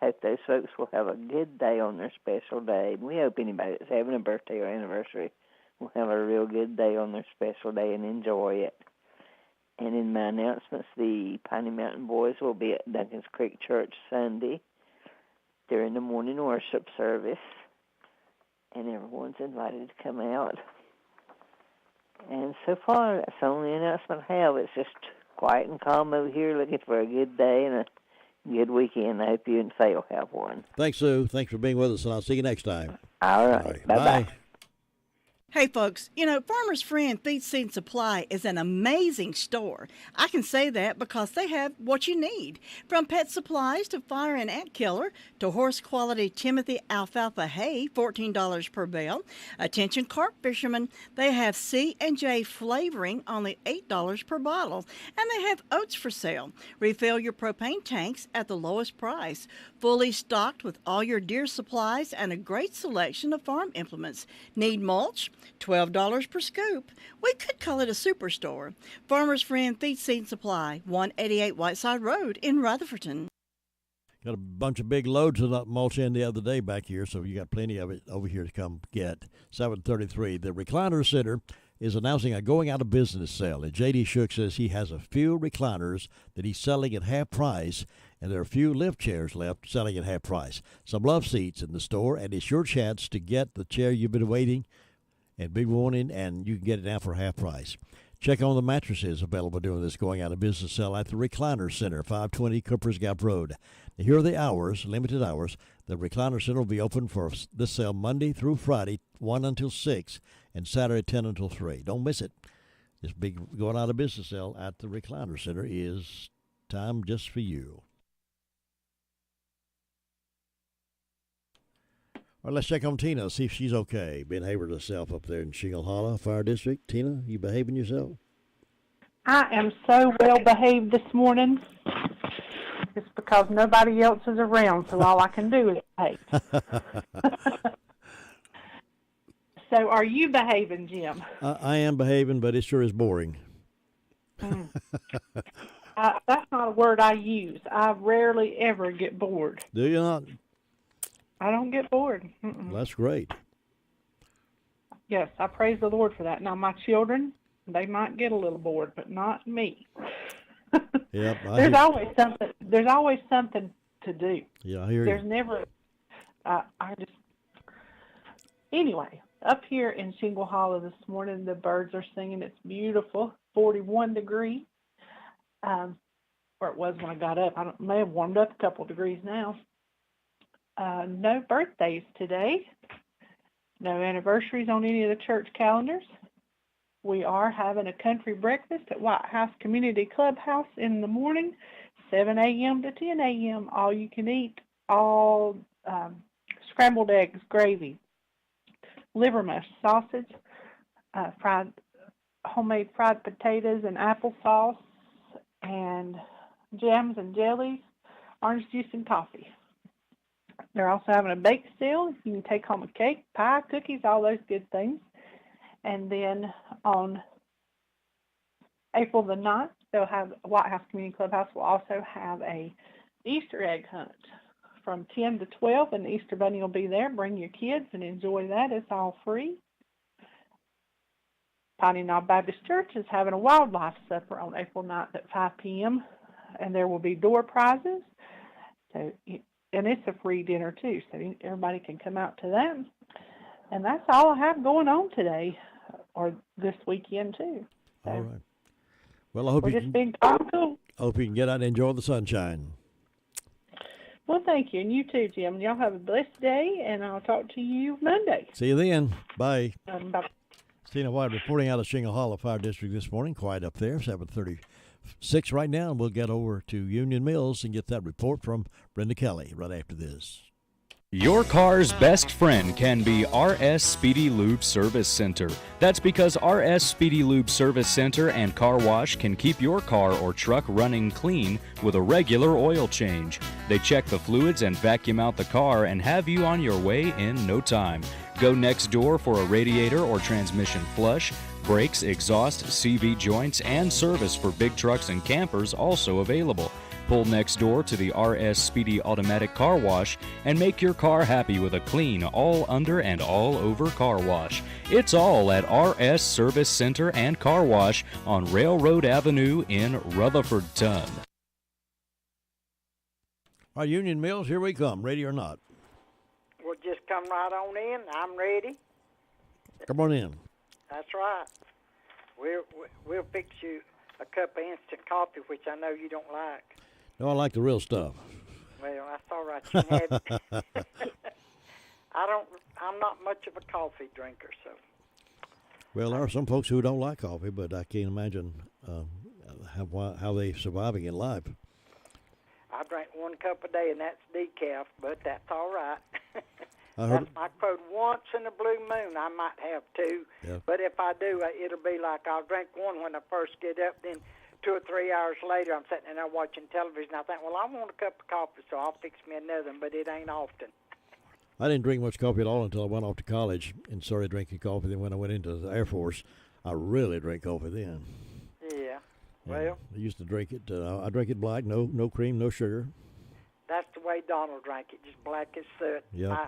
hope those folks will have a good day on their special day. We hope anybody that's having a birthday or anniversary will have a real good day on their special day and enjoy it. And in my announcements, the Piney Mountain Boys will be at Duncan's Creek Church Sunday during the morning worship service. And everyone's invited to come out. And so far, that's the only announcement I have. It's just quiet and calm over here, looking for a good day and a good weekend. I hope you and Faye will have one. Thanks, Sue. Thanks for being with us, and I'll see you next time. All right. Bye-bye. Bye. Hey, folks, you know, Farmer's Friend Feed Seed Supply is an amazing store. I can say that because they have what you need. From pet supplies to fire and ant killer to horse-quality Timothy alfalfa hay, $14 per bale. Attention carp fishermen, they have C&J flavoring, only $8 per bottle. And they have oats for sale. Refill your propane tanks at the lowest price. Fully stocked with all your deer supplies and a great selection of farm implements. Need mulch? $12 per scoop. We could call it a superstore. Farmer's Friend Feed Seed Supply, 188 Whiteside Road in Rutherfordton. Got a bunch of big loads of that mulch in the other day back here, so you got plenty of it over here to come get. 733. The Recliner Center is announcing a going out of business sale. And J.D. Shook says he has a few recliners that he's selling at half price, and there are a few lift chairs left selling at half price. Some love seats in the store, and it's your chance to get the chair you've been waiting and big warning, and you can get it now for half price. Check on the mattresses available during this going out of business sale at the Recliner Center, 520 Cooper's Gap Road. Now, here are the hours, limited hours. The Recliner Center will be open for this sale Monday through Friday, 1 until 6, and Saturday, 10 until 3. Don't miss it. This big going out of business sale at the Recliner Center is time just for you. All right, let's check on Tina, see if she's okay. Behaving herself up there in Shingle Hollow Fire District. Tina, you behaving yourself? I am so well behaved this morning. It's because nobody else is around, so all I can do is behave. So are you behaving, Jim? I am behaving, but it sure is boring. That's not a word I use. I rarely ever get bored. Do you not? I don't get bored. Mm-mm. That's great. Yes, I praise the Lord for that. Now, my children, they might get a little bored, but not me. Yep. There's always something. There's always something to do. Yeah, I hear There's you. never. Anyway, up here in Shingle Hollow this morning, the birds are singing. It's beautiful. 41 degrees. Or it was when I got up. I may have warmed up a couple degrees now. No birthdays today. No anniversaries on any of the church calendars. We are having a country breakfast at White House Community Clubhouse in the morning, 7 a.m. to 10 a.m. All you can eat, all scrambled eggs, gravy, liver mush, sausage, homemade fried potatoes and applesauce, and jams and jellies, orange juice and coffee. They're also having a bake sale. You can take home a cake, pie, cookies, all those good things. And then on April the 9th, they'll have White House Community Clubhouse will also have a Easter egg hunt from 10 to 12, and the Easter Bunny will be there. Bring your kids and enjoy that. It's all free. Piney Knob Baptist Church is having a wildlife supper on April 9th at 5 p.m., and there will be door prizes. So, and it's a free dinner, too, so everybody can come out to that. And that's all I have going on today, or this weekend, too. So, all right. Well, I hope we're just being cool. I hope you can get out and enjoy the sunshine. Well, thank you, and you too, Jim. Y'all have a blessed day, and I'll talk to you Monday. See you then. Bye. Bye. Stina White reporting out of Shingle Hollow Fire District this morning. Quiet up there, 7:36 right now, and we'll get over to Union Mills and get that report from Brenda Kelly right after this. Your car's best friend can be RS Speedy Lube Service Center. That's because RS Speedy Lube Service Center and Car Wash can keep your car or truck running clean with a regular oil change. They check the fluids and vacuum out the car and have you on your way in no time. Go next door for a radiator or transmission flush, brakes, exhaust, CV joints, and service for big trucks and campers also available. Pull next door to the RS Speedy Automatic Car Wash and make your car happy with a clean, all under and all over car wash. It's all at RS Service Center and Car Wash on Railroad Avenue in Rutherfordton. Our Union Mills, here we come, ready or not. We'll just come right on in. I'm ready. Come on in. That's right. We'll fix you a cup of instant coffee, which I know you don't like. No, I like the real stuff. Well, that's all right. You can have it. I'm not much of a coffee drinker, so. Well, there are some folks who don't like coffee, but I can't imagine how they're surviving in life. I drink 1 cup a day, and that's decaf, but that's all right. That's my quote. Once in a blue moon, I might have 2. Yeah. But if I do, it'll be like I'll drink 1 when I first get up, then 2 or 3 hours later, I'm sitting there watching television. I think, well, I want a cup of coffee, so I'll fix me another one, but it ain't often. I didn't drink much coffee at all until I went off to college and started drinking coffee. Then when I went into the Air Force, I really drank coffee then. Yeah. Well, I used to drink it. I drank it black, no cream, no sugar. that's the way Donald drank it, just black as soot. Yeah.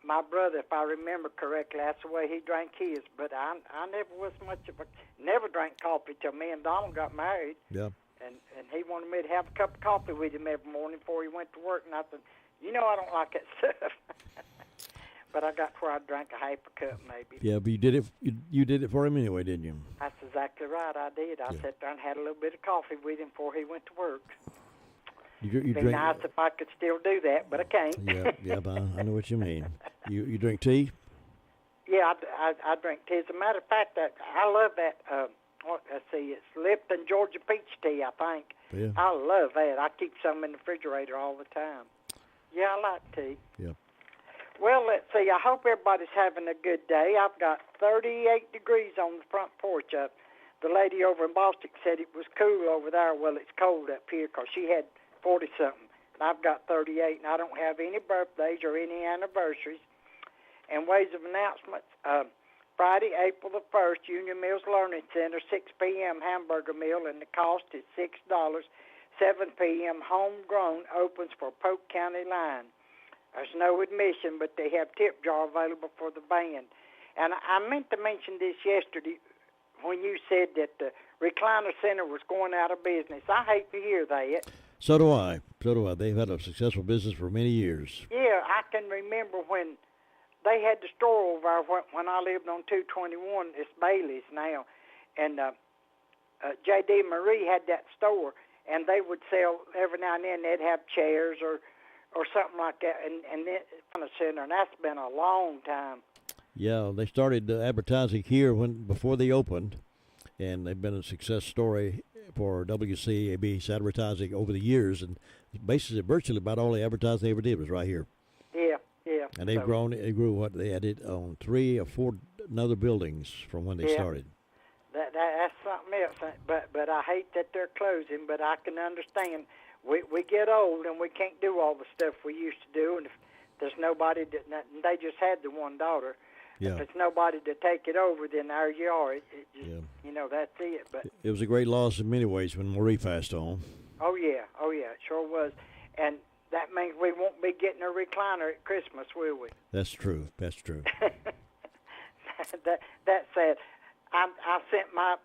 My brother, if I remember correctly, that's the way he drank his. But I never was much of never drank coffee till me and Donald got married. Yeah. And he wanted me to have a cup of coffee with him every morning before he went to work. And I said, I don't like that stuff. But I got to where I drank a half a cup maybe. Yeah, but you did it. You did it for him anyway, didn't you? That's exactly right. I did. I sat there and had a little bit of coffee with him before he went to work. You It'd be drink. nice if I could still do that, but I can't. Yeah, but I know what you mean. You drink tea? Yeah, I drink tea. As a matter of fact, I love that. Let's see, it's Lipton Georgia peach tea, I think. Yeah. I love that. I keep some in the refrigerator all the time. Yeah, I like tea. Yeah. Well, let's see. I hope everybody's having a good day. I've got 38 degrees on the front porch. The lady over in Boston said it was cool over there. Well, it's cold up here because she had 40-something. And I've got 38, and I don't have any birthdays or any anniversaries. And ways of announcements, Friday, April the 1st, Union Mills Learning Center, 6 p.m. hamburger meal, and the cost is $6. 7 p.m. homegrown opens for Polk County line. There's no admission, but they have tip jar available for the band. And I meant to mention this yesterday when you said that the recliner center was going out of business. I hate to hear that. So do I. They've had a successful business for many years. Yeah, I can remember when they had the store over there when I lived on 221. It's Bailey's now. And J.D. Marie had that store, and they would sell, every now and then they'd have chairs or something like that, and then on the center, and that's been a long time. Yeah, they started advertising here before they opened, and they've been a success story for WCAB's advertising over the years, and basically virtually about all the advertising they ever did was right here. Yeah. And they've grown. They grew what they added on 3 or 4 other buildings from when they started. That's something else. But I hate that they're closing. But I can understand. We get old and we can't do all the stuff we used to do. And if there's nobody they just had the one daughter. Yeah. If there's nobody to take it over, then there you are. It just, that's it. But it was a great loss in many ways when Marie passed on. Oh yeah, it sure was. And that means we won't be getting a recliner at Christmas, will we? That's true. That's sad. I sent my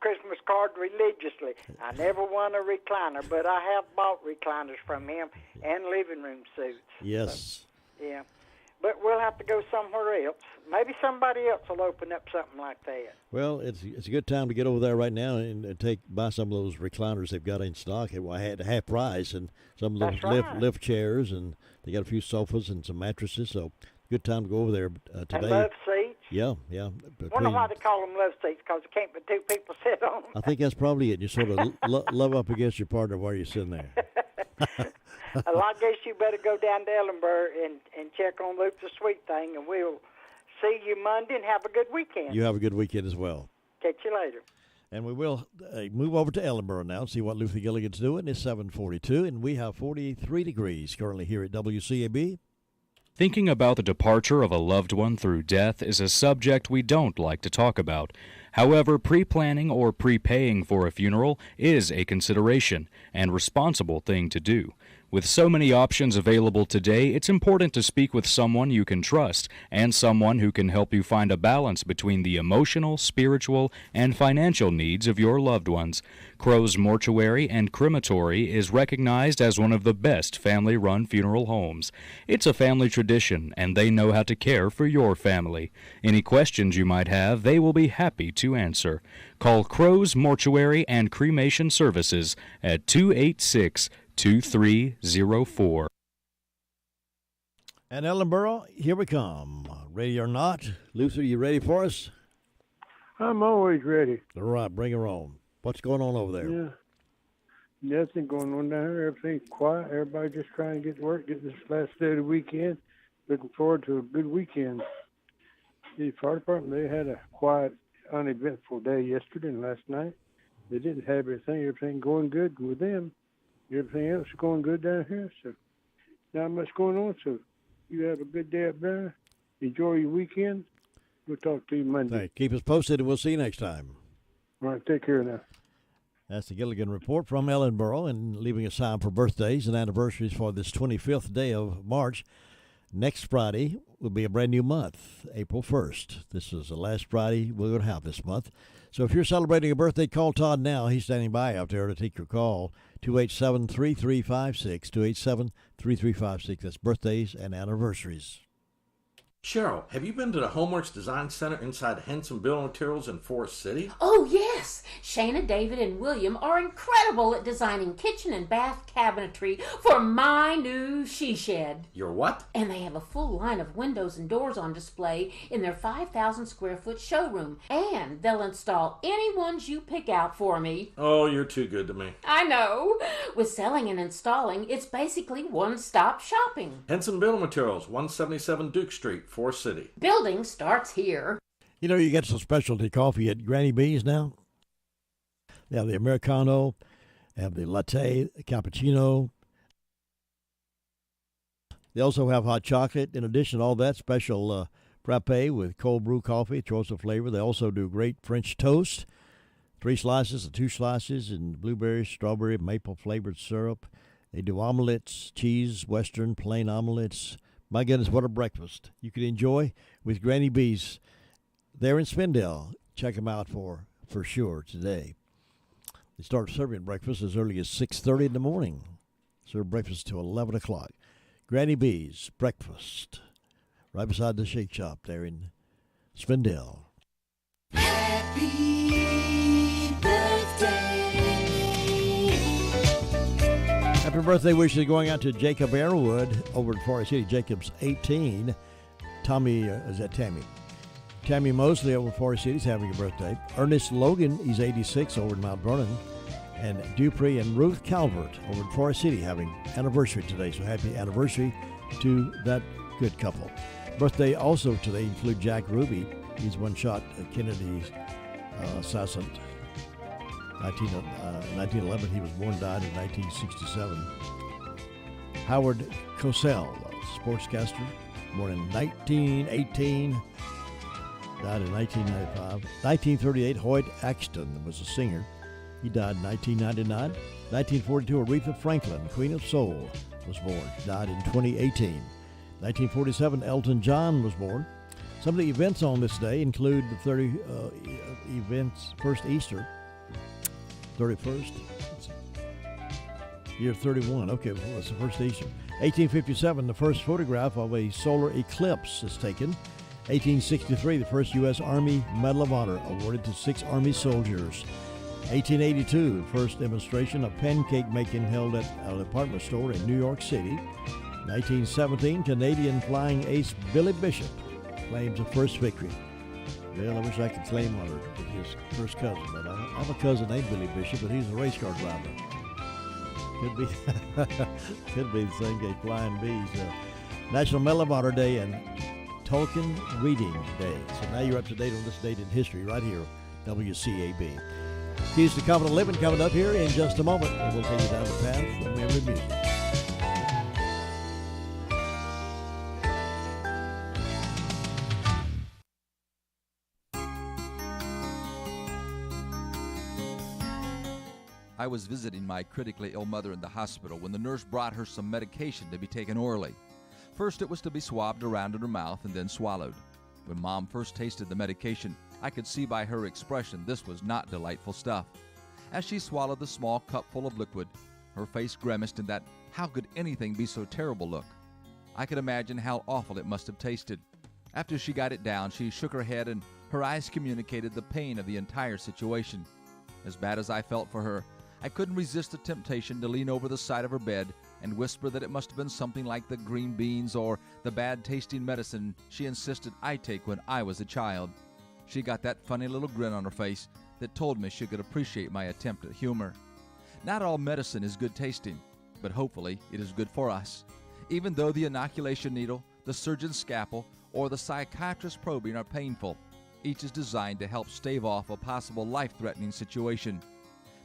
Christmas card religiously. I never won a recliner, but I have bought recliners from him and living room suits. Yes. Yeah. But we'll have to go somewhere else. Maybe somebody else will open up something like that. Well, it's a good time to get over there right now and buy some of those recliners they've got in stock. I had half price, and some of those lift chairs, and they got a few sofas and some mattresses. So good time to go over there today. And love seats. Yeah. Wonder why they call them love seats, because they can't but 2 people sit on them. I think that's probably it. You sort of love up against your partner while you're sitting there. Well, I guess you better go down to Ellenborough and check on Luke the Sweet Thing, and we'll see you Monday, and have a good weekend. You have a good weekend as well. Catch you later. And we will move over to Ellenborough now and see what Luther Gilligan's doing. It's 7:42, and we have 43 degrees currently here at WCAB. Thinking about the departure of a loved one through death is a subject we don't like to talk about. However, pre-planning or prepaying for a funeral is a consideration and responsible thing to do. With so many options available today, it's important to speak with someone you can trust and someone who can help you find a balance between the emotional, spiritual, and financial needs of your loved ones. Crow's Mortuary and Crematory is recognized as one of the best family-run funeral homes. It's a family tradition, and they know how to care for your family. Any questions you might have, they will be happy to answer. Call Crow's Mortuary and Cremation Services at 286-2304. And Ellenborough, here we come. Ready or not? Luther, you ready for us? I'm always ready. All right, bring her on. What's going on over there? Yeah. Nothing going on down here. Everything's quiet. Everybody just trying to get to work, get this last day of the weekend. Looking forward to a good weekend. The fire department, they had a quiet, uneventful day yesterday and last night. They didn't have everything going good with them. Everything else is going good down here, so not much going on. So you have a good day up there. Enjoy your weekend. We'll talk to you Monday. Hey, keep us posted, and we'll see you next time. All right, take care now. That's the Gilligan Report from Ellenborough, and leaving us time for birthdays and anniversaries for this 25th day of March. Next Friday will be a brand new month, April 1st. This is the last Friday we're going to have this month. So if you're celebrating a birthday, call Todd now. He's standing by out there to take your call. 287-3356, 287-3356. That's birthdays and anniversaries. Cheryl, have you been to the Homeworks Design Center inside Henson Building Materials in Forest City? Oh, yes. Shana, David, and William are incredible at designing kitchen and bath cabinetry for my new she shed. Your what? And they have a full line of windows and doors on display in their 5,000 square foot showroom. And they'll install any ones you pick out for me. Oh, you're too good to me. I know. With selling and installing, it's basically one-stop shopping. Henson Building Materials, 177 Duke Street, Forest City. Building starts here. You know, you get some specialty coffee at Granny B's now. They have the Americano, they have the latte, the cappuccino. They also have hot chocolate. In addition to all that, special frappe with cold brew coffee, choice of flavor. They also do great French toast, 3 slices or 2 slices, and blueberry, strawberry, maple flavored syrup. They do omelets, cheese, western, plain omelets. My goodness, what a breakfast you could enjoy with Granny B's there in Spindale. Check them out for sure today. They start serving breakfast as early as 6:30 in the morning. Serve breakfast till 11 o'clock. Granny B's Breakfast, right beside the Shake Shop there in Spindale. Happy birthday. Happy birthday wishes going out to Jacob Airwood over in Forest City. Jacob's 18. Tammy? Tammy Mosley over in Forest City is having a birthday. Ernest Logan, he's 86 over in Mount Vernon. And Dupree and Ruth Calvert over in Forest City having anniversary today. So happy anniversary to that good couple. Birthday also today include Jack Ruby. He's one shot at Kennedy's assassin. 1911, he was born, died in 1967. Howard Cosell, sportscaster, born in 1918, died in 1995. 1938, Hoyt Axton was a singer. He died in 1999. 1942, Aretha Franklin, Queen of Soul, was born, died in 2018. 1947, Elton John was born. Some of the events on this day include the 30 events, first Easter, 31st, year 31. Okay, well, that's the first Easter. 1857, the first photograph of a solar eclipse is taken. 1863, the first U.S. Army Medal of Honor awarded to 6 Army soldiers. 1882, the first demonstration of pancake making held at a department store in New York City. 1917, Canadian flying ace Billy Bishop claims a first victory. Well, I wish I could claim honor with his first cousin, but I have a cousin named Billy Bishop, but he's a race car driver. Could be the same guy, Flying Bees. National Medal of Honor Day and Tolkien Reading Day. So now you're up to date on this date in history right here, WCAB. Keys to Confident Living coming up here in just a moment, and we'll take you down the path of memory music. I was visiting my critically ill mother in the hospital when the nurse brought her some medication to be taken orally. First, it was to be swabbed around in her mouth and then swallowed. When Mom first tasted the medication, I could see by her expression this was not delightful stuff. As she swallowed the small cupful of liquid, her face grimaced in that how could anything be so terrible look. I could imagine how awful it must have tasted. After she got it down, she shook her head and her eyes communicated the pain of the entire situation. As bad as I felt for her, I couldn't resist the temptation to lean over the side of her bed and whisper that it must have been something like the green beans or the bad-tasting medicine she insisted I take when I was a child. She got that funny little grin on her face that told me she could appreciate my attempt at humor. Not all medicine is good-tasting, but hopefully it is good for us. Even though the inoculation needle, the surgeon's scalpel, or the psychiatrist's probing are painful, each is designed to help stave off a possible life-threatening situation.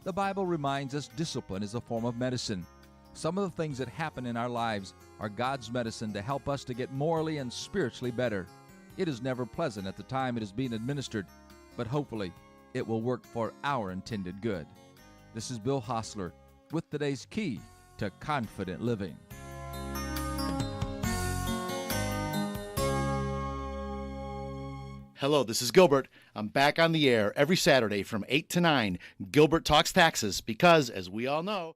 The Bible reminds us discipline is a form of medicine. Some of the things that happen in our lives are God's medicine to help us to get morally and spiritually better. It is never pleasant at the time it is being administered, but hopefully it will work for our intended good. This is Bill Hostler with today's key to confident living. Hello, this is Gilbert. I'm back on the air every Saturday from 8 to 9. Gilbert Talks Taxes because, as we all know,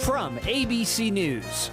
From ABC News,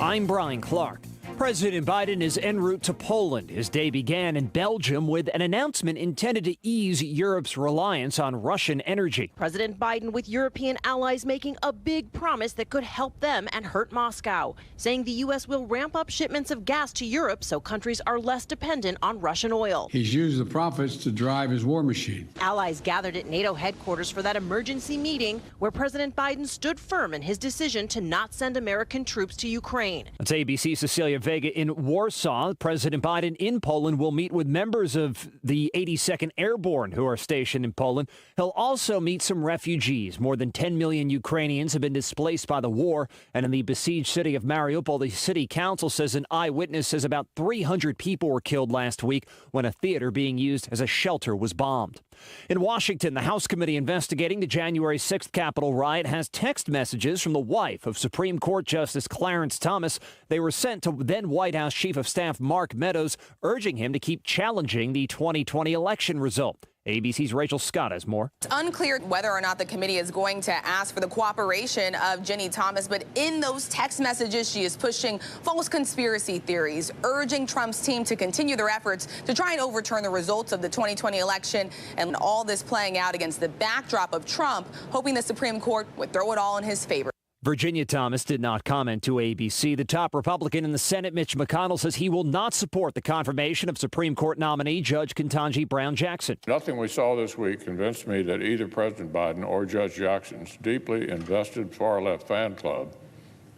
I'm Brian Clark. President Biden is en route to Poland. His day began in Belgium with an announcement intended to ease Europe's reliance on Russian energy. President Biden with European allies making a big promise that could help them and hurt Moscow, saying the U.S. will ramp up shipments of gas to Europe so countries are less dependent on Russian oil. He's used the profits to drive his war machine. Allies gathered at NATO headquarters for that emergency meeting where President Biden stood firm in his decision to not send American troops to Ukraine. That's ABC's Cecilia Vega in Warsaw. President Biden in Poland will meet with members of the 82nd Airborne who are stationed in Poland. He'll also meet some refugees. More than 10 million Ukrainians have been displaced by the war. And in the besieged city of Mariupol, the city council says an eyewitness says about 300 people were killed last week when a theater being used as a shelter was bombed. In Washington, the House committee investigating the January 6th Capitol riot has text messages from the wife of Supreme Court Justice Clarence Thomas. They were sent to then White House Chief of Staff Mark Meadows, urging him to keep challenging the 2020 election result. ABC's Rachel Scott has more. It's unclear whether or not the committee is going to ask for the cooperation of Ginny Thomas, but in those text messages, she is pushing false conspiracy theories, urging Trump's team to continue their efforts to try and overturn the results of the 2020 election, and all this playing out against the backdrop of Trump, hoping the Supreme Court would throw it all in his favor. Virginia Thomas did not comment to ABC. The top Republican in the Senate, Mitch McConnell, says he will not support the confirmation of Supreme Court nominee Judge Ketanji Brown Jackson. Nothing we saw this week convinced me that either President Biden or Judge Jackson's deeply invested far-left fan club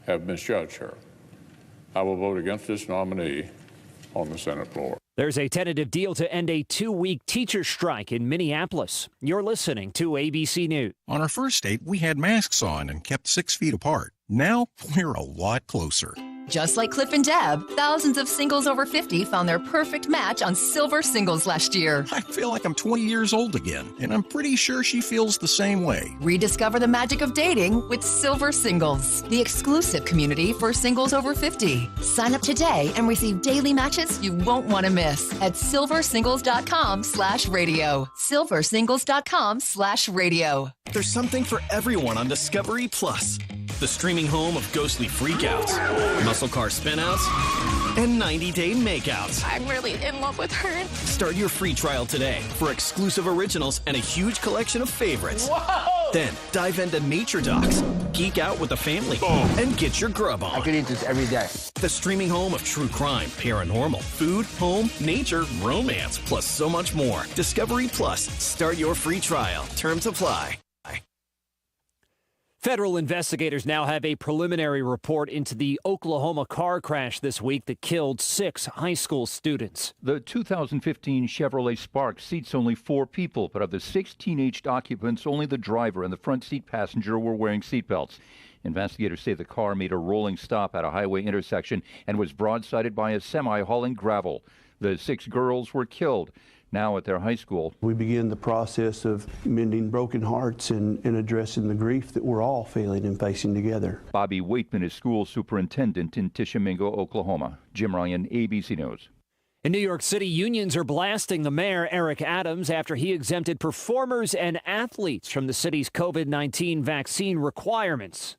have misjudged her. I will vote against this nominee on the Senate floor. There's a tentative deal to end a 2-week teacher strike in Minneapolis. You're listening to ABC News. On our first date, we had masks on and kept 6 feet apart. Now, we're a lot closer. Just like Cliff and Deb, thousands of singles over 50 found their perfect match on Silver Singles last year. I feel like I'm 20 years old again, and I'm pretty sure she feels the same way. Rediscover the magic of dating with Silver Singles, the exclusive community for singles over 50. Sign up today and receive daily matches you won't want to miss at silversingles.com/radio. silversingles.com/radio. There's something for everyone on Discovery Plus. The streaming home of ghostly freakouts, muscle car spinouts, and 90-day makeouts. I'm really in love with her. Start your free trial today for exclusive originals and a huge collection of favorites. Whoa! Then dive into Nature Docs, geek out with the family, and get your grub on. I could eat this every day. The streaming home of true crime, paranormal, food, home, nature, romance, plus so much more. Discovery Plus. Start your free trial. Terms apply. Federal investigators now have a preliminary report into the Oklahoma car crash this week that killed 6 high school students. The 2015 Chevrolet Spark seats only 4 people, but of the 6 teenage occupants, only the driver and the front seat passenger were wearing seatbelts. Investigators say the car made a rolling stop at a highway intersection and was broadsided by a semi hauling gravel. The 6 girls were killed. Now at their high school, we begin the process of mending broken hearts and addressing the grief that we're all feeling and facing together. Bobby Waitman is school superintendent in Tishomingo, Oklahoma. Jim Ryan, ABC News. In New York City, unions are blasting the mayor, Eric Adams, after he exempted performers and athletes from the city's COVID-19 vaccine requirements.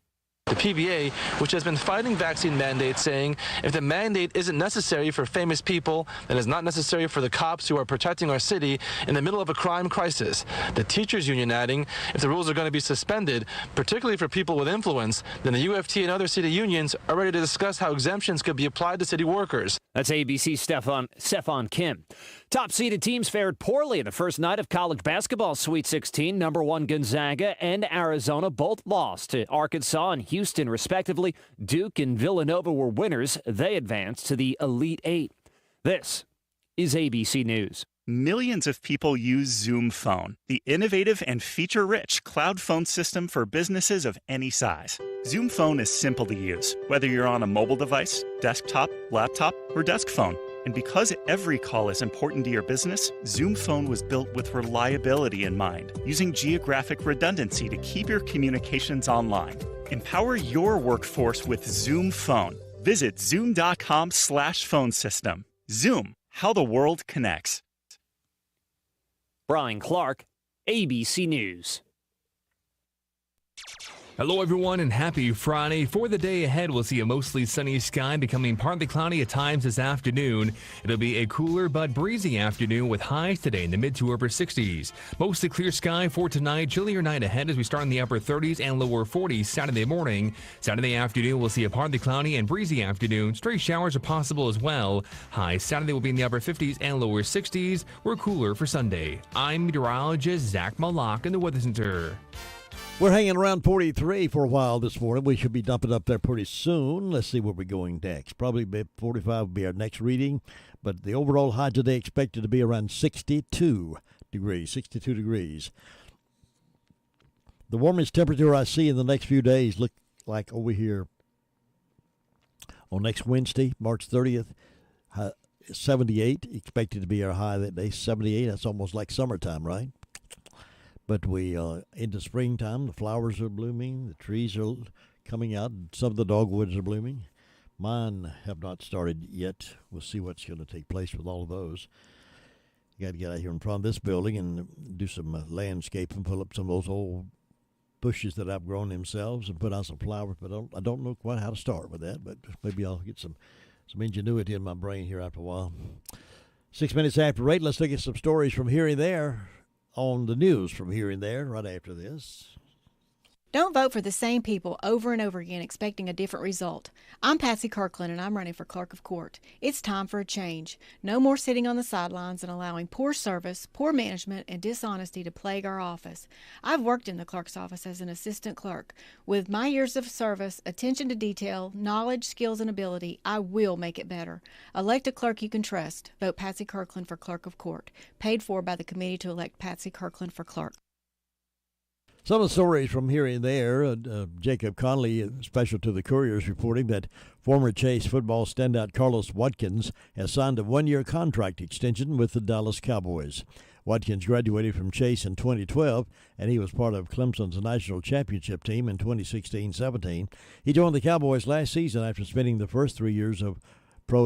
The PBA, which has been fighting vaccine mandates, saying if the mandate isn't necessary for famous people, then it's not necessary for the cops who are protecting our city in the middle of a crime crisis. The teachers union adding if the rules are going to be suspended, particularly for people with influence, then the UFT and other city unions are ready to discuss how exemptions could be applied to city workers. That's ABC's Stefan Kim. Top-seeded teams fared poorly in the first night of college basketball Sweet 16. Number 1 Gonzaga and Arizona both lost to Arkansas and Houston, respectively. Duke and Villanova were winners. They advanced to the Elite 8. This is ABC News. Millions of people use Zoom Phone, the innovative and feature-rich cloud phone system for businesses of any size. Zoom Phone is simple to use, whether you're on a mobile device, desktop, laptop, or desk phone. And because every call is important to your business, Zoom Phone was built with reliability in mind, using geographic redundancy to keep your communications online. Empower your workforce with Zoom Phone. Visit zoom.com/phone system. Zoom, how the world connects. Brian Clark, ABC News. Hello, everyone, and happy Friday. For the day ahead, we'll see a mostly sunny sky becoming partly cloudy at times this afternoon. It'll be a cooler but breezy afternoon with highs today in the mid to upper 60s. Mostly clear sky for tonight. Chillier night ahead as we start in the upper 30s and lower 40s Saturday morning. Saturday afternoon, we'll see a partly cloudy and breezy afternoon. Stray showers are possible as well. Highs Saturday will be in the upper 50s and lower 60s. We're cooler for Sunday. I'm meteorologist Zach Malak in the Weather Center. We're hanging around 43 for a while this morning. We should be dumping up there pretty soon. Let's see where we're going next. Probably 45 will be our next reading, but the overall high today expected to be around 62 degrees. 62 degrees. The warmest temperature I see in the next few days look like over here on next Wednesday, March 30th, 78. Expected to be our high that day, 78. That's almost like summertime, right? But we into springtime, the flowers are blooming, the trees are coming out, and some of the dogwoods are blooming. Mine have not started yet. We'll see what's going to take place with all of those. You got to get out here in front of this building and do some landscaping, pull up some of those old bushes that I've grown themselves and put out some flowers. But I don't know quite how to start with that, but maybe I'll get some ingenuity in my brain here after a while. 6 minutes after 8, let's look at some stories from here and there. On the news from here and there right after this. Don't vote for the same people over and over again expecting a different result. I'm Patsy Kirkland, and I'm running for clerk of court. It's time for a change. No more sitting on the sidelines and allowing poor service, poor management, and dishonesty to plague our office. I've worked in the clerk's office as an assistant clerk. With my years of service, attention to detail, knowledge, skills, and ability, I will make it better. Elect a clerk you can trust. Vote Patsy Kirkland for clerk of court. Paid for by the committee to elect Patsy Kirkland for clerk. Some of the stories from here and there, Jacob Conley, special to the Courier, is reporting that former Chase football standout Carlos Watkins has signed a one-year contract extension with the Dallas Cowboys. Watkins graduated from Chase in 2012, and he was part of Clemson's national championship team in 2016-17. He joined the Cowboys last season after spending the first 3 years of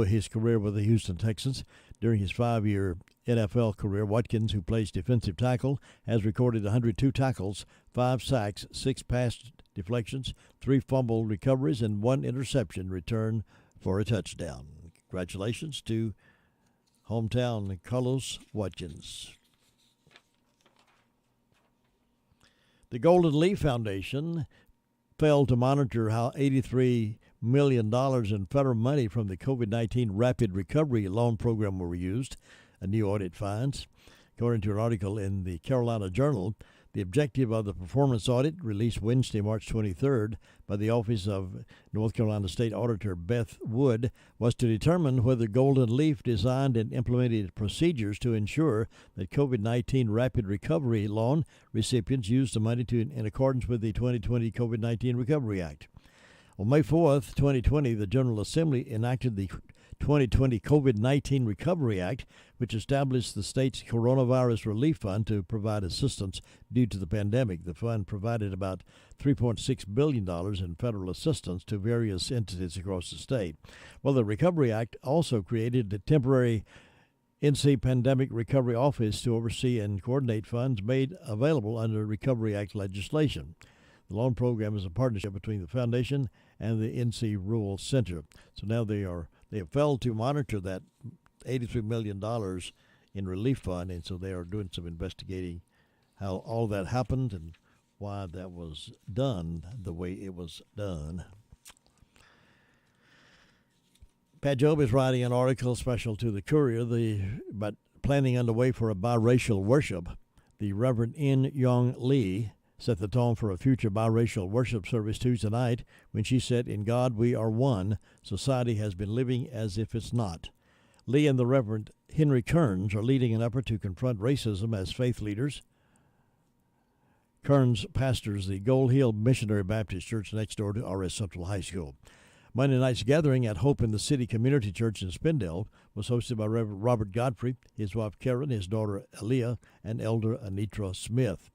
his career with the Houston Texans. During his 5-year NFL career, Watkins, who plays defensive tackle, has recorded 102 tackles, 5 sacks, 6 pass deflections, 3 fumble recoveries, and 1 interception return for a touchdown. Congratulations to hometown Carlos Watkins. The Golden Leaf Foundation failed to monitor how $83 million in federal money from the COVID-19 Rapid Recovery Loan Program were used, a new audit finds. According to an article in the Carolina Journal, the objective of the performance audit, released Wednesday, March 23rd, by the Office of North Carolina State Auditor Beth Wood, was to determine whether Golden Leaf designed and implemented procedures to ensure that COVID-19 Rapid Recovery Loan recipients used the money in accordance with the 2020 COVID-19 Recovery Act. On May 4th, 2020, the General Assembly enacted the 2020 COVID-19 Recovery Act, which established the state's coronavirus relief fund to provide assistance due to the pandemic. The fund provided about $3.6 billion in federal assistance to various entities across the state. Well, the Recovery Act also created a temporary NC Pandemic Recovery Office to oversee and coordinate funds made available under Recovery Act legislation. The loan program is a partnership between the foundation and the NC Rural Center. So now they have failed to monitor that $83 million in relief fund, and so they are doing some investigating how all that happened and why that was done the way it was done. Pat Job is writing an article special to the Courier about planning underway for a biracial worship. The Reverend In Young Lee set the tone for a future biracial worship service Tuesday night when she said, "In God we are one. Society has been living as if it's not." Lee and the Reverend Henry Kearns are leading an effort to confront racism as faith leaders. Kearns pastors the Gold Hill Missionary Baptist Church next door to R.S. Central High School. Monday night's gathering at Hope in the City Community Church in Spindale was hosted by Reverend Robert Godfrey, his wife Karen, his daughter Aaliyah, and Elder Anitra Smith.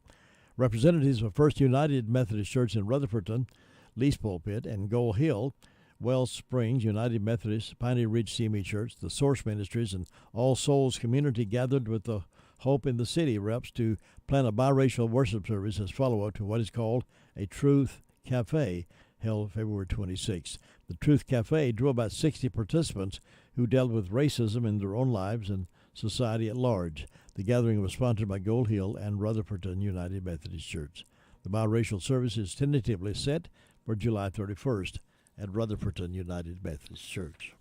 Representatives of First United Methodist Church in Rutherfordton, Lee's Pulpit, and Gold Hill, Wells Springs United Methodist, Piney Ridge CME Church, the Source Ministries, and All Souls community gathered with the Hope in the City reps to plan a biracial worship service as follow-up to what is called a Truth Cafe held February 26th. The Truth Cafe drew about 60 participants who dealt with racism in their own lives and society at large. The gathering was sponsored by Gold Hill and Rutherfordton United Methodist Church. The biracial service is tentatively set for July 31st at Rutherfordton United Methodist Church.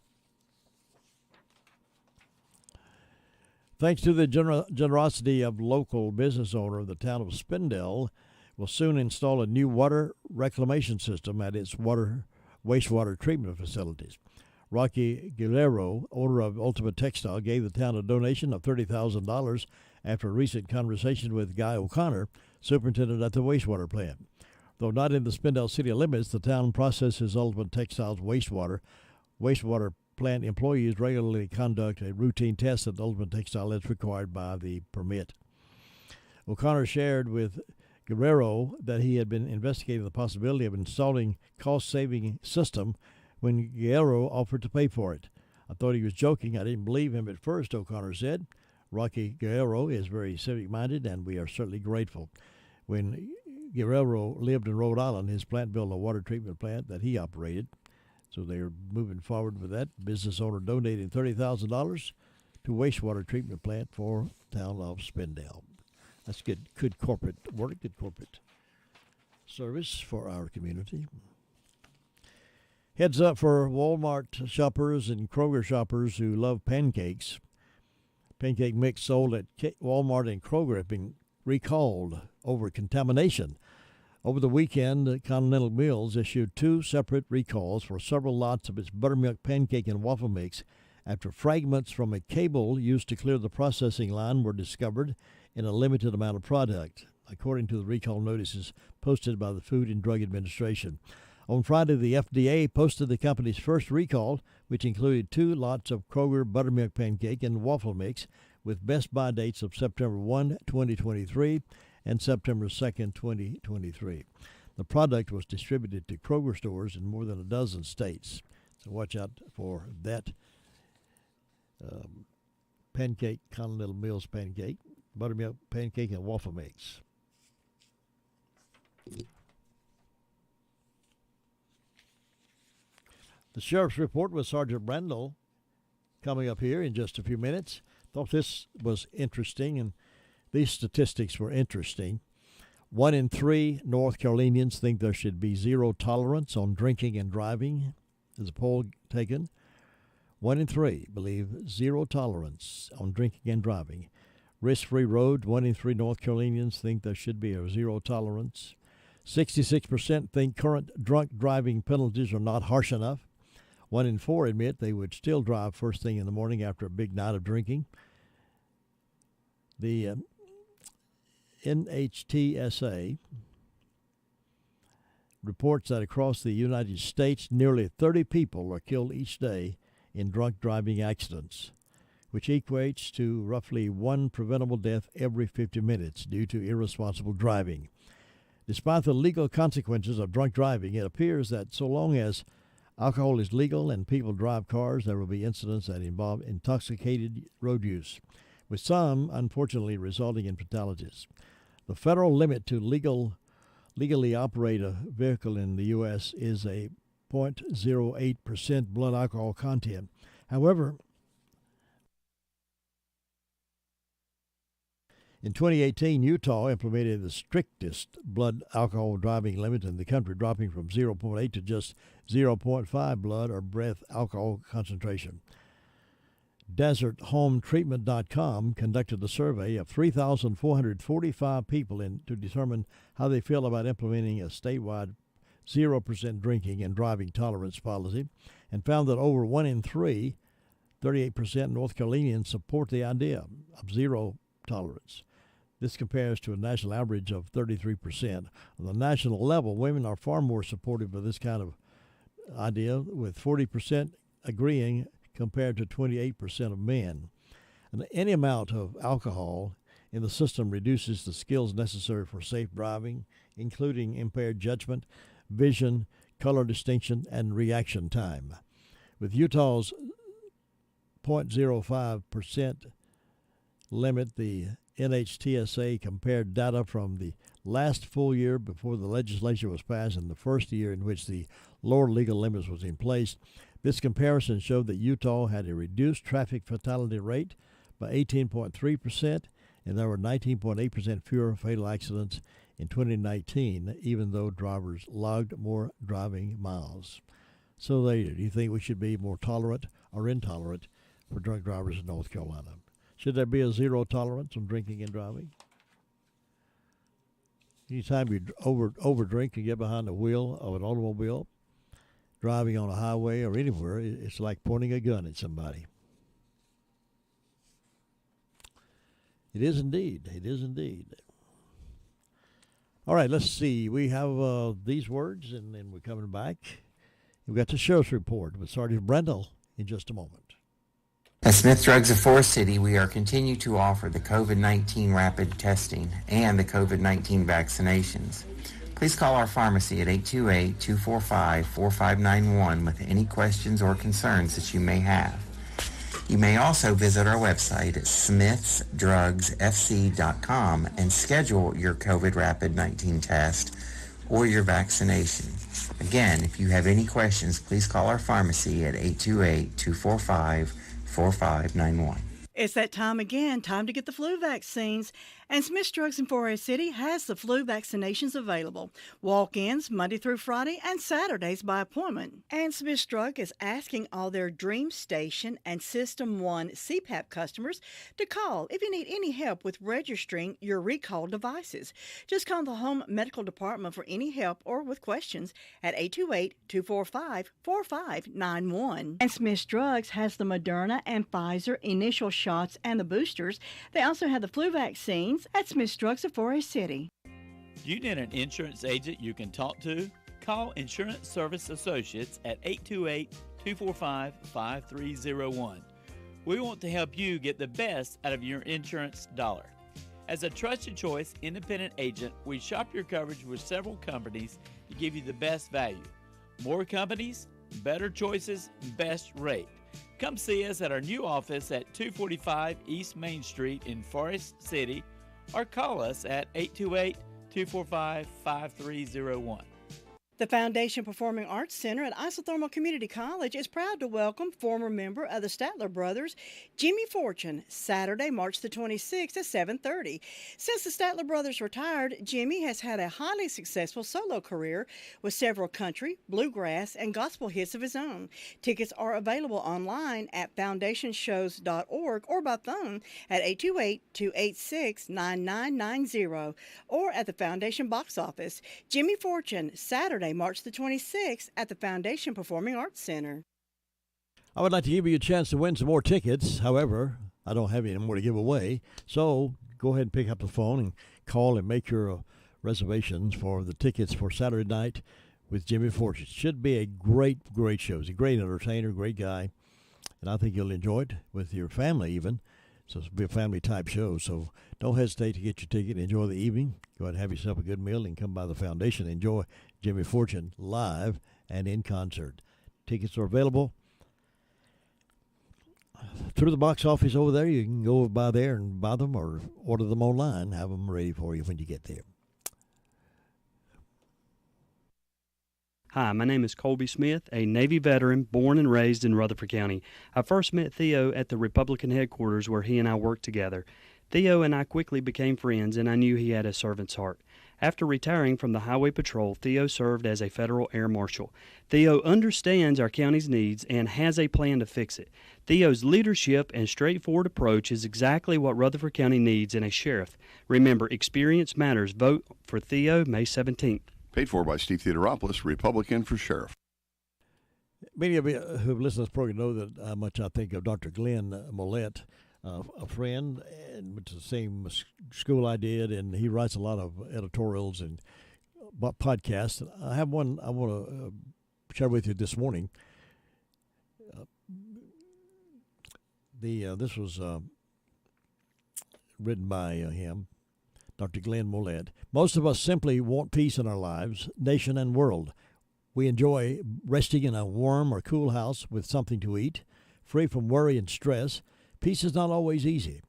Thanks to the generosity of local business owner, the town of Spindale will soon install a new water reclamation system at its wastewater treatment facilities. Rocky Guerrero, owner of Ultimate Textile, gave the town a donation of $30,000 after a recent conversation with Guy O'Connor, superintendent at the wastewater plant. Though not in the Spindale city limits, the town processes Ultimate Textile's wastewater. Wastewater plant employees regularly conduct a routine test at Ultimate Textile as required by the permit. O'Connor shared with Guerrero that he had been investigating the possibility of installing cost-saving system when Guerrero offered to pay for it. I thought he was joking. I didn't believe him at first, O'Connor said. Rocky Guerrero is very civic-minded, and we are certainly grateful. When Guerrero lived in Rhode Island, his plant built a water treatment plant that he operated. So they are moving forward with that. Business owner donating $30,000 to wastewater treatment plant for town of Spindale. That's good corporate work, good corporate service for our community. Heads up for Walmart shoppers and Kroger shoppers who love pancakes. Pancake mix sold at Walmart and Kroger have been recalled over contamination. Over the weekend, Continental Mills issued 2 separate recalls for several lots of its buttermilk pancake and waffle mix after fragments from a cable used to clear the processing line were discovered in a limited amount of product, according to the recall notices posted by the Food and Drug Administration. On Friday, the FDA posted the company's first recall, which included 2 lots of Kroger buttermilk pancake and waffle mix with best buy dates of September 1, 2023 and September 2nd, 2023. The product was distributed to Kroger stores in more than a dozen states. So watch out for that pancake, Continental Mills pancake, buttermilk pancake, and waffle mix. The Sheriff's Report with Sergeant Brandel coming up here in just a few minutes. Thought this was interesting, and these statistics were interesting. 1 in 3 North Carolinians think there should be zero tolerance on drinking and driving. There's a poll taken. 1 in 3 believe zero tolerance on drinking and driving. Risk-free road, 1 in 3 North Carolinians think there should be a zero tolerance. 66% think current drunk driving penalties are not harsh enough. 1 in 4 admit they would still drive first thing in the morning after a big night of drinking. The NHTSA reports that across the United States, nearly 30 people are killed each day in drunk driving accidents, which equates to roughly 1 preventable death every 50 minutes due to irresponsible driving. Despite the legal consequences of drunk driving, it appears that so long as alcohol is legal and people drive cars, there will be incidents that involve intoxicated road use, with some, unfortunately, resulting in fatalities. The federal limit to legally operate a vehicle in the U.S. is a 0.08% blood alcohol content. However, in 2018, Utah implemented the strictest blood alcohol driving limit in the country, dropping from 0.8 to just 0.5 blood or breath alcohol concentration. DesertHomeTreatment.com conducted a survey of 3,445 people to determine how they feel about implementing a statewide 0% drinking and driving tolerance policy, and found that over 1 in 3, 38% North Carolinians support the idea of zero tolerance. This compares to a national average of 33%. On the national level, women are far more supportive of this kind of idea, with 40% agreeing compared to 28% of men. And any amount of alcohol in the system reduces the skills necessary for safe driving, including impaired judgment, vision, color distinction, and reaction time. With Utah's 0.05% limit, the NHTSA compared data from the last full year before the legislation was passed and the first year in which the lower legal limits was in place. This comparison showed that Utah had a reduced traffic fatality rate by 18.3%, and there were 19.8% fewer fatal accidents in 2019, even though drivers logged more driving miles. So do you think we should be more tolerant or intolerant for drunk drivers in North Carolina? Should there be a zero tolerance on drinking and driving? Anytime you overdrink and get behind the wheel of an automobile, driving on a highway or anywhere, it's like pointing a gun at somebody. It is indeed. It is indeed. All right, let's see. We have these words, and then we're coming back. We've got the sheriff's report with Sergeant Brendel in just a moment. At Smith Drugs of Forest City, we are continuing to offer the COVID-19 rapid testing and the COVID-19 vaccinations. Please call our pharmacy at 828-245-4591 with any questions or concerns that you may have. You may also visit our website at smithsdrugsfc.com and schedule your COVID rapid 19 test or your vaccination. Again, if you have any questions, please call our pharmacy at 828-245-4591. It's that time again, time to get the flu vaccines. And Smith Drugs in Forest City has the flu vaccinations available. Walk-ins Monday through Friday and Saturdays by appointment. And Smith Drug is asking all their Dream Station and System 1 CPAP customers to call if you need any help with registering your recalled devices. Just call the Home Medical Department for any help or with questions at 828-245-4591. And Smith Drugs has the Moderna and Pfizer initial shots and the boosters. They also have the flu vaccines at Smith Drugs of Forest City. You need an insurance agent you can talk to? Call Insurance Service Associates at 828-245-5301. We want to help you get the best out of your insurance dollar. As a trusted choice independent agent, we shop your coverage with several companies to give you the best value. More companies, better choices, best rate. Come see us at our new office at 245 East Main Street in Forest City, or call us at 828-245-5301. The Foundation Performing Arts Center at Isothermal Community College is proud to welcome former member of the Statler Brothers, Jimmy Fortune, Saturday, March the 26th at 7:30. Since the Statler Brothers retired, Jimmy has had a highly successful solo career with several country, bluegrass, and gospel hits of his own. Tickets are available online at foundationshows.org or by phone at 828-286-9990 or at the Foundation box office. Jimmy Fortune, Saturday, March the 26th at the Foundation Performing Arts Center. I would like to give you a chance to win some more tickets. However, I don't have any more to give away. So go ahead and pick up the phone and call and make your reservations for the tickets for Saturday night with Jimmy Fortune. Should be a great show. He's a great entertainer, great guy. And I think you'll enjoy it with your family even. So it'll be a family-type show. So don't hesitate to get your ticket. Enjoy the evening. Go ahead and have yourself a good meal and come by the Foundation. Enjoy Jimmy Fortune live and in concert. Tickets are available through the box office over there. You can go by there and buy them or order them online. Have them ready for you when you get there. Hi, my name is Colby Smith, a Navy veteran born and raised in Rutherford County. I first met Theo at the Republican headquarters where he and I worked together. Theo and I quickly became friends, and I knew he had a servant's heart. After retiring from the Highway Patrol, Theo served as a federal air marshal. Theo understands our county's needs and has a plan to fix it. Theo's leadership and straightforward approach is exactly what Rutherford County needs in a sheriff. Remember, experience matters. Vote for Theo May 17th. Paid for by Steve Theodoropoulos, Republican for sheriff. Many of you who have listened to this program know that how much I think of Dr. Glenn Mollett, a friend, and went to the same school I did, and he writes a lot of editorials and podcasts. I have one I want to share with you this morning. This was written by him. Dr. Glenn Mollett. Most of us simply want peace in our lives, nation, and world. We enjoy resting in a warm or cool house with something to eat, free from worry and stress. Peace is not always easy.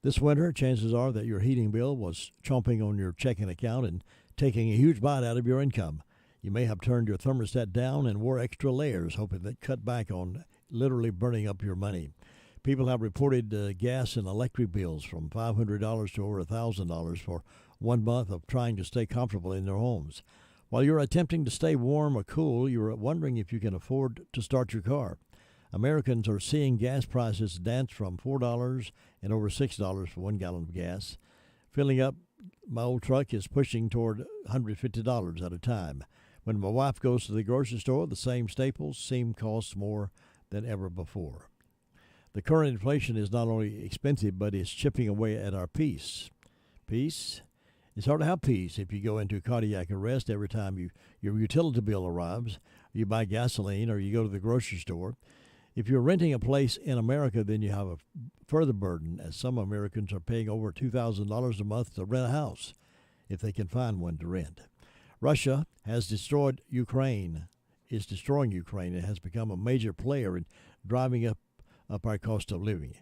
This winter, chances are that your heating bill was chomping on your checking account and taking a huge bite out of your income. You may have turned your thermostat down and wore extra layers, hoping that cut back on literally burning up your money. People have reported gas and electric bills from $500 to over $1,000 for 1 month of trying to stay comfortable in their homes. While you're attempting to stay warm or cool, you're wondering if you can afford to start your car. Americans are seeing gas prices dance from $4 and over $6 for 1 gallon of gas. Filling up my old truck is pushing toward $150 at a time. When my wife goes to the grocery store, the same staples seem cost more than ever before. The current inflation is not only expensive, but it's chipping away at our peace. Peace? It's hard to have peace if you go into cardiac arrest every time your utility bill arrives, you buy gasoline, or you go to the grocery store. If you're renting a place in America, then you have a further burden, as some Americans are paying over $2,000 a month to rent a house, if they can find one to rent. Russia has destroyed Ukraine, is destroying Ukraine, and has become a major player in driving up our cost of living.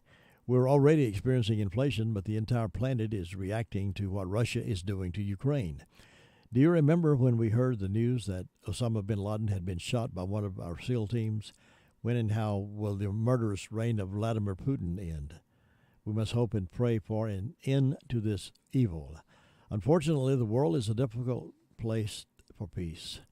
We're already experiencing inflation, but the entire planet is reacting to what Russia is doing to Ukraine. Do you remember when we heard the news that Osama bin Laden had been shot by one of our SEAL teams? When and how will the murderous reign of Vladimir Putin end? We must hope and pray for an end to this evil. Unfortunately, the world is a difficult place for peace.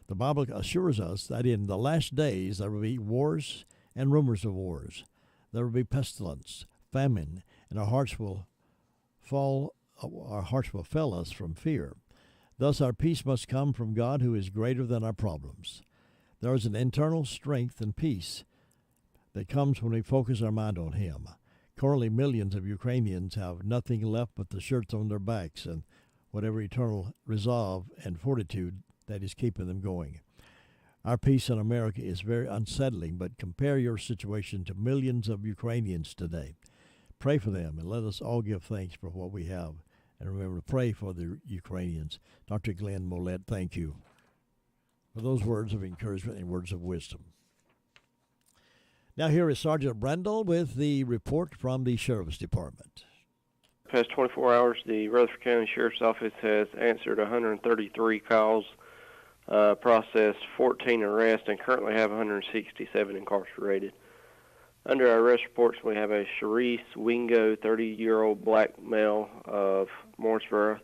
The Bible assures us that in the last days there will be wars and rumors of wars. There will be pestilence, famine, and our hearts will fail us from fear. Thus our peace must come from God, who is greater than our problems. There is an internal strength and peace that comes when we focus our mind on Him. Currently, millions of Ukrainians have nothing left but the shirts on their backs and whatever eternal resolve and fortitude that is keeping them going. Our peace in America is very unsettling, but compare your situation to millions of Ukrainians today. Pray for them, and let us all give thanks for what we have. And remember to pray for the Ukrainians. Dr. Glenn Mollett, thank you for those words of encouragement and words of wisdom. Now here is Sergeant Brandel with the report from the Sheriff's Department. Past 24 hours, the Rutherford County Sheriff's Office has answered 133 calls, processed 14 arrests, and currently have 167 incarcerated. Under our arrest reports, we have a Sharice Wingo, 30-year-old black male of Morrisboro,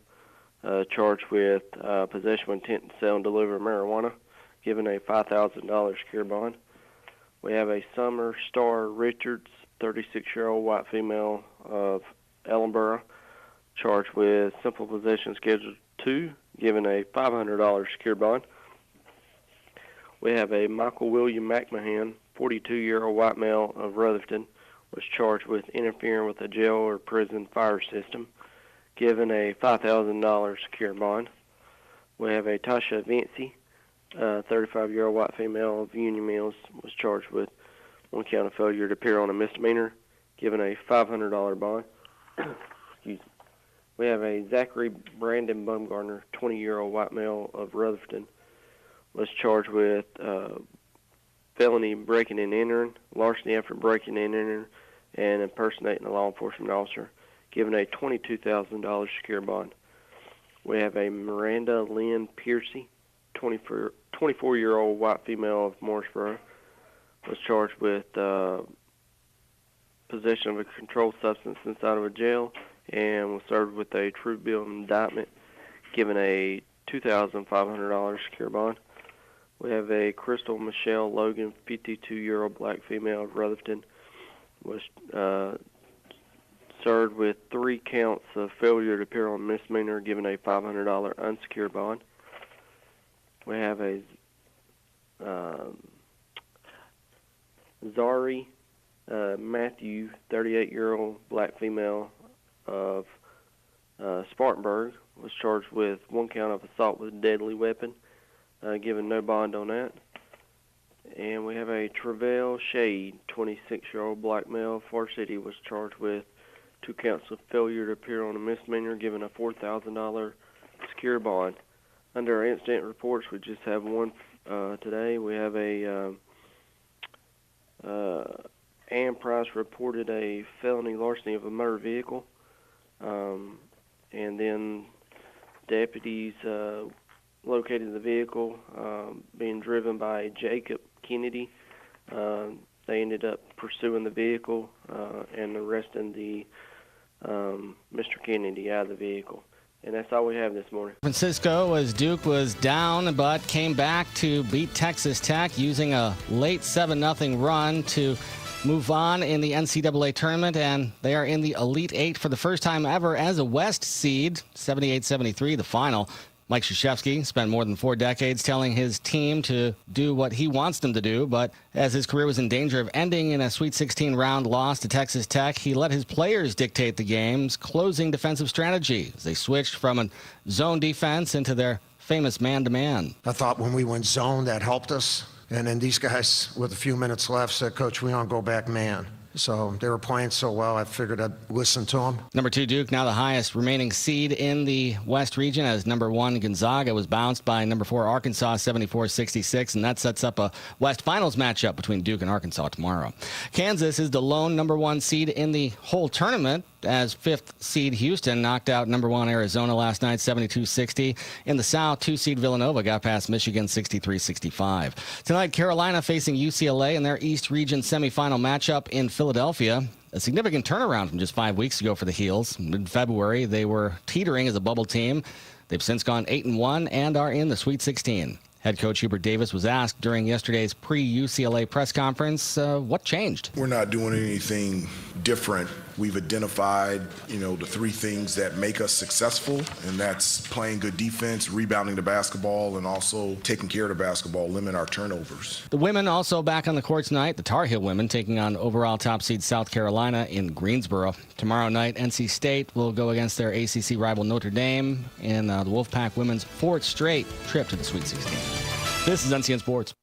charged with possession with intent to sell and deliver marijuana, given a $5,000 secure bond. We have a Summer Star Richards, 36-year-old white female of Ellenboro, charged with simple possession Schedule 2, given a $500 secure bond. We have a Michael William McMahon, 42-year-old white male of Rutherford, was charged with interfering with a jail or prison fire system, given a $5,000 secure bond. We have a Tasha Vinci, 35-year-old white female of Union Mills, was charged with 1 count of failure to appear on a misdemeanor, given a $500 bond. Excuse me. We have a Zachary Brandon Bumgarner, 20-year-old white male of Rutherford, was charged with felony breaking and entering, larceny after breaking and entering, and impersonating a law enforcement officer, given a $22,000 secure bond. We have a Miranda Lynn Piercy, 24-year-old white female of Morrisboro, was charged with possession of a controlled substance inside of a jail and was served with a true bill of indictment, given a $2,500 secure bond. We have a Crystal Michelle Logan, 52-year-old black female of Rutherford, was served with 3 counts of failure to appear on misdemeanor, given a $500 unsecured bond. We have a Zari Matthew, 38-year-old black female of Spartanburg, was charged with 1 count of assault with a deadly weapon, given no bond on that. And we have a Travell Shade, 26-year-old black male of Far City, was charged with 2 counts of failure to appear on a misdemeanor, given a $4,000 secure bond. Under our incident reports, we just have one today. We have a Ann Price reported a felony larceny of a motor vehicle And then deputies located the vehicle being driven by Jacob Kennedy. They ended up pursuing the vehicle and arresting the Mr. Kennedy out of the vehicle. And that's all we have this morning. Francisco, as Duke was down, but came back to beat Texas Tech using a late 7-0 run to move on in the NCAA tournament, and they are in the Elite Eight for the first time ever as a West seed, 78-73, the final. Mike Krzyzewski spent more than 4 decades telling his team to do what he wants them to do, but as his career was in danger of ending in a Sweet 16 round loss to Texas Tech, he let his players dictate the game's closing defensive strategy as they switched from a zone defense into their famous man-to-man. I thought when we went zone, that helped us. And then these guys, with a few minutes left, said, Coach, we want to go back man. So they were playing so well, I figured I'd listen to them. Number 2 Duke, now the highest remaining seed in the West region, as number 1 Gonzaga was bounced by number 4 Arkansas 74-66, and that sets up a West Finals matchup between Duke and Arkansas tomorrow. Kansas is the lone number 1 seed in the whole tournament, as 5th seed Houston knocked out number 1 Arizona last night 72-60. In the South, 2 seed Villanova got past Michigan 63-65. Tonight, Carolina facing UCLA in their East Region semifinal matchup in Philadelphia. A significant turnaround from just 5 weeks ago for the Heels. In February, they were teetering as a bubble team. They've since gone 8-1 and are in the Sweet 16. Head coach Hubert Davis was asked during yesterday's pre-UCLA press conference what changed. We're not doing anything different. We've identified, the 3 things that make us successful, and that's playing good defense, rebounding the basketball, and also taking care of the basketball, limit our turnovers. The women also back on the court tonight. The Tar Heel women taking on overall top seed South Carolina in Greensboro. Tomorrow night, NC State will go against their ACC rival Notre Dame in the Wolfpack women's 4th straight trip to the Sweet 16. This is NCN Sports.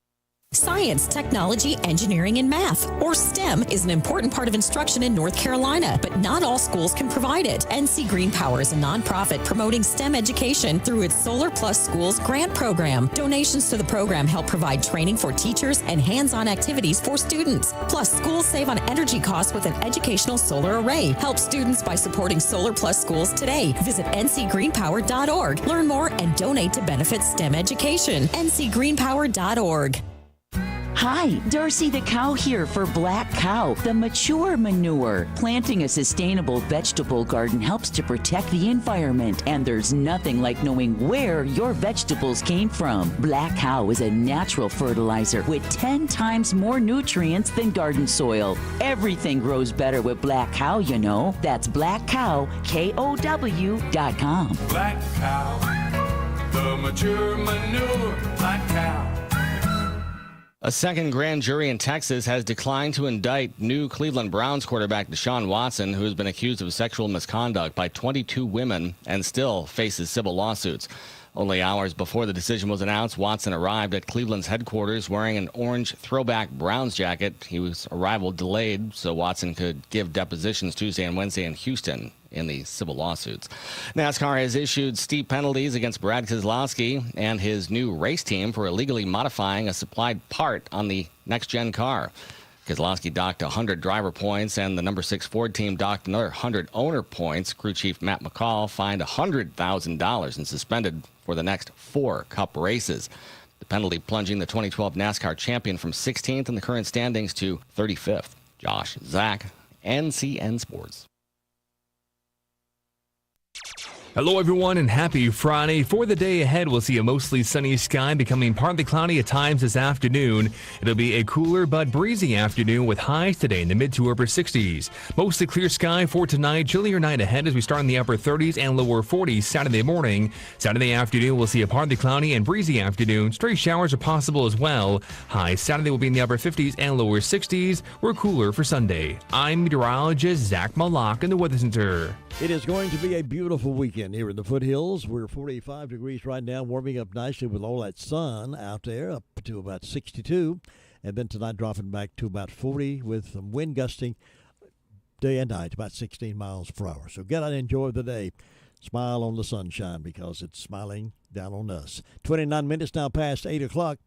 Science, technology, engineering, and math, or STEM, is an important part of instruction in North Carolina, but not all schools can provide it. NC Green Power is a nonprofit promoting STEM education through its Solar Plus Schools grant program. Donations to the program help provide training for teachers and hands-on activities for students. Plus, schools save on energy costs with an educational solar array. Help students by supporting Solar Plus Schools today. Visit ncgreenpower.org. Learn more and donate to benefit STEM education. ncgreenpower.org. Hi, Darcy the cow here for Black Cow, the mature manure. Planting a sustainable vegetable garden helps to protect the environment, and there's nothing like knowing where your vegetables came from. Black Cow is a natural fertilizer with 10 times more nutrients than garden soil. Everything grows better with Black Cow, you know. That's blackcow.com. Black Cow, the mature manure, Black Cow. A second grand jury in Texas has declined to indict new Cleveland Browns quarterback Deshaun Watson, who has been accused of sexual misconduct by 22 women and still faces civil lawsuits. Only hours before the decision was announced, Watson arrived at Cleveland's headquarters wearing an orange throwback Browns jacket. His arrival delayed so Watson could give depositions Tuesday and Wednesday in Houston in the civil lawsuits. NASCAR has issued steep penalties against Brad Keselowski and his new race team for illegally modifying a supplied part on the next-gen car. Keselowski docked 100 driver points, and the number 6 Ford team docked another 100 owner points. Crew chief Matt McCall fined $100,000 and suspended for the next 4 Cup races. The penalty plunging the 2012 NASCAR champion from 16th in the current standings to 35th. Josh Zach, NCN Sports. Hello, everyone, and happy Friday. For the day ahead, we'll see a mostly sunny sky becoming partly cloudy at times this afternoon. It'll be a cooler but breezy afternoon with highs today in the mid to upper 60s. Mostly clear sky for tonight. Chillier night ahead as we start in the upper 30s and lower 40s Saturday morning. Saturday afternoon, we'll see a partly cloudy and breezy afternoon. Stray showers are possible as well. Highs Saturday will be in the upper 50s and lower 60s. We're cooler for Sunday. I'm meteorologist Zach Malak in the Weather Center. It is going to be a beautiful weekend here in the foothills. We're 45 degrees right now, warming up nicely with all that sun out there, up to about 62. And then tonight dropping back to about 40 with some wind gusting day and night, about 16 miles per hour. So get out and enjoy the day. Smile on the sunshine because it's smiling down on us. 29 minutes now past 8 o'clock.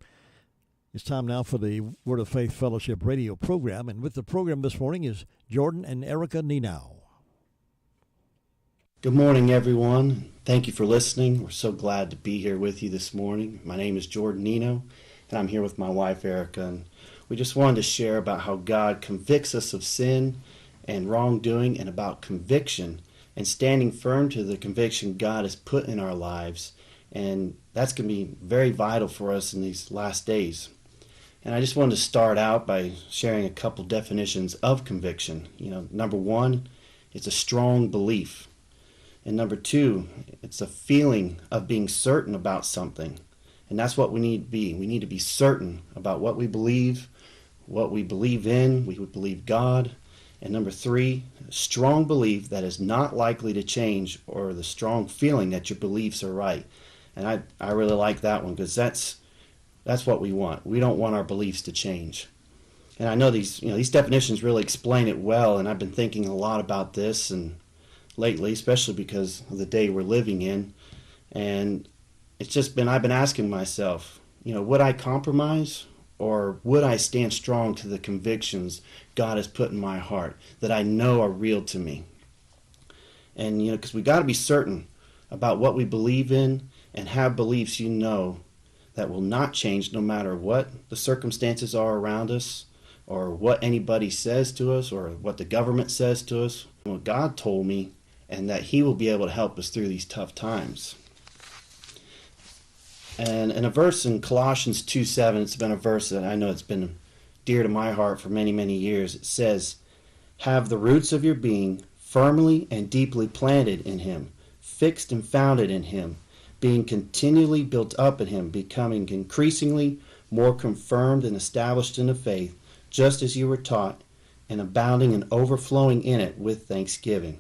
It's time now for the Word of Faith Fellowship radio program. And with the program this morning is Jordan and Erica Ninau. Good morning, everyone. Thank you for listening. We're so glad to be here with you this morning. My name is Jordan Nino, and I'm here with my wife, Erica. And we just wanted to share about how God convicts us of sin and wrongdoing, and about conviction and standing firm to the conviction God has put in our lives. And that's going to be very vital for us in these last days. And I just wanted to start out by sharing a couple definitions of conviction. Number one, it's a strong belief. And number two, it's a feeling of being certain about something. And that's what we need to be. We need to be certain about what we believe in. We would believe God. And number three, a strong belief that is not likely to change, or the strong feeling that your beliefs are right. And I really like that one, because that's what we want. We don't want our beliefs to change. And I know these definitions really explain it well, and I've been thinking a lot about this and lately, especially because of the day we're living in. And I've been asking myself, would I compromise, or would I stand strong to the convictions God has put in my heart that I know are real to me? And because we got to be certain about what we believe in, and have beliefs that will not change no matter what the circumstances are around us, or what anybody says to us, or what the government says to us. Well, God told me, and that He will be able to help us through these tough times. And in a verse in Colossians 2:7, it's been a verse that I know it's been dear to my heart for many, many years. It says, "Have the roots of your being firmly and deeply planted in Him, fixed and founded in Him, being continually built up in Him, becoming increasingly more confirmed and established in the faith, just as you were taught, and abounding and overflowing in it with thanksgiving."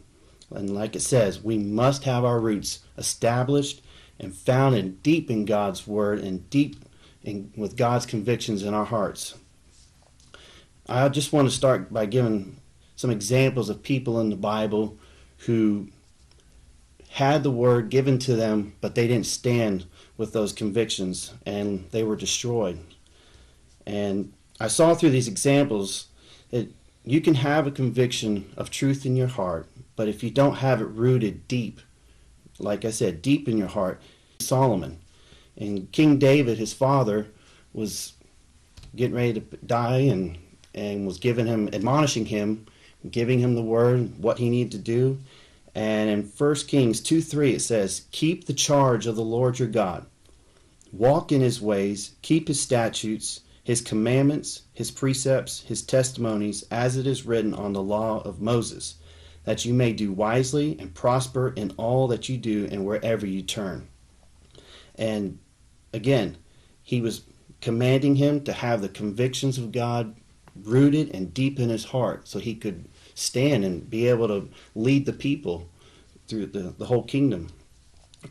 And like it says, we must have our roots established and founded deep in God's Word, and deep with God's convictions in our hearts. I just want to start by giving some examples of people in the Bible who had the Word given to them, but they didn't stand with those convictions, and they were destroyed. And I saw through these examples that you can have a conviction of truth in your heart, but if you don't have it rooted deep, like I said, deep in your heart. Solomon and King David, his father, was getting ready to die, and was admonishing him, giving him the word, what he needed to do. And in 1 Kings 2:3 it says, "Keep the charge of the Lord your God. Walk in His ways, keep His statutes, His commandments, His precepts, His testimonies, as it is written on the law of Moses, that you may do wisely and prosper in all that you do and wherever you turn." And again, he was commanding him to have the convictions of God rooted and deep in his heart, so he could stand and be able to lead the people through the whole kingdom.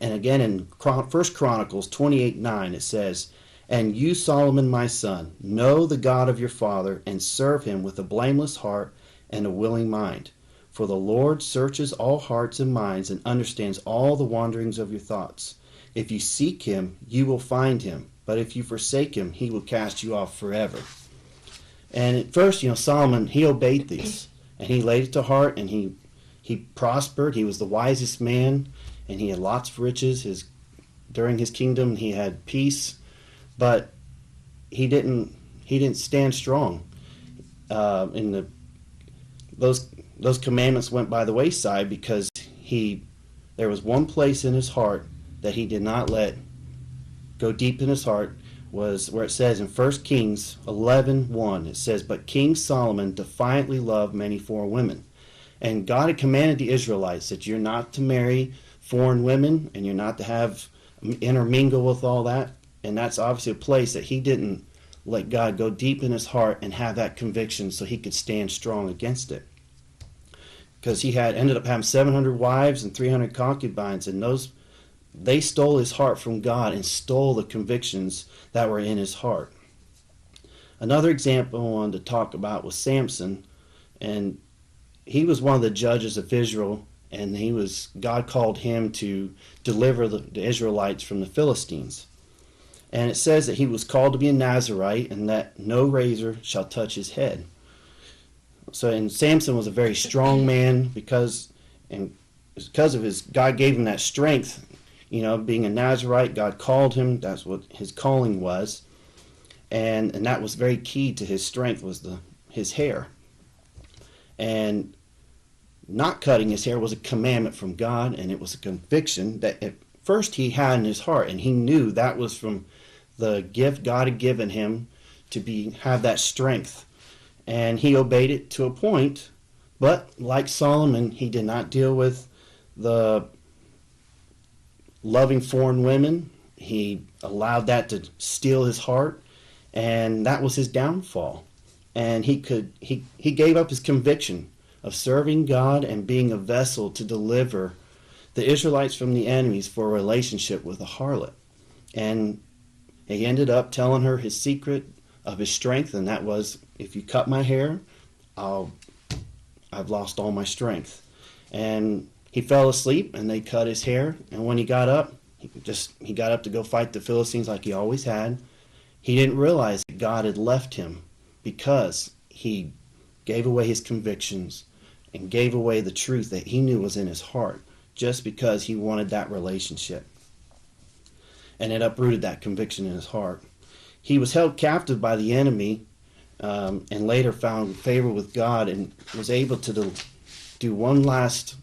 And again, in 1 Chronicles 28:9 it says, "And you, Solomon my son, know the God of your father, and serve Him with a blameless heart and a willing mind. For the Lord searches all hearts and minds, and understands all the wanderings of your thoughts. If you seek Him, you will find Him. But if you forsake Him, He will cast you off forever." And at first, Solomon, he obeyed these, and he laid it to heart, and he prospered. He was the wisest man, and he had lots of riches. During his kingdom, he had peace, but he didn't stand strong. Those commandments went by the wayside, because there was one place in his heart that he did not let go deep in his heart, was where it says in 1 Kings 11:1, it says, "But King Solomon defiantly loved many foreign women." And God had commanded the Israelites that you're not to marry foreign women, and you're not to intermingle with all that. And that's obviously a place that he didn't let God go deep in his heart and have that conviction so he could stand strong against it. Because he ended up having 700 wives and 300 concubines, and they stole his heart from God and stole the convictions that were in his heart. Another example I wanted to talk about was Samson, and he was one of the judges of Israel, and God called him to deliver the Israelites from the Philistines. And it says that he was called to be a Nazirite, and that no razor shall touch his head. And Samson was a very strong man, and because of his, God gave him that strength. You know, being a Nazarite, God called him. That's what his calling was. And that was very key to his strength, was his hair. And not cutting his hair was a commandment from God, and it was a conviction that at first he had in his heart, and he knew that was from the gift God had given him to have that strength. And he obeyed it to a point, but like Solomon, he did not deal with the loving foreign women. He allowed that to steal his heart, and that was his downfall. And he gave up his conviction of serving God and being a vessel to deliver the Israelites from the enemies for a relationship with a harlot. And he ended up telling her his secret of his strength, and that was, if you cut my hair, I've lost all my strength. And he fell asleep, and they cut his hair, and when he got up, he got up to go fight the Philistines like he always had. He didn't realize that God had left him because he gave away his convictions and gave away the truth that he knew was in his heart just because he wanted that relationship. And it uprooted that conviction in his heart. He was held captive by the enemy and later found favor with God and was able to do one last,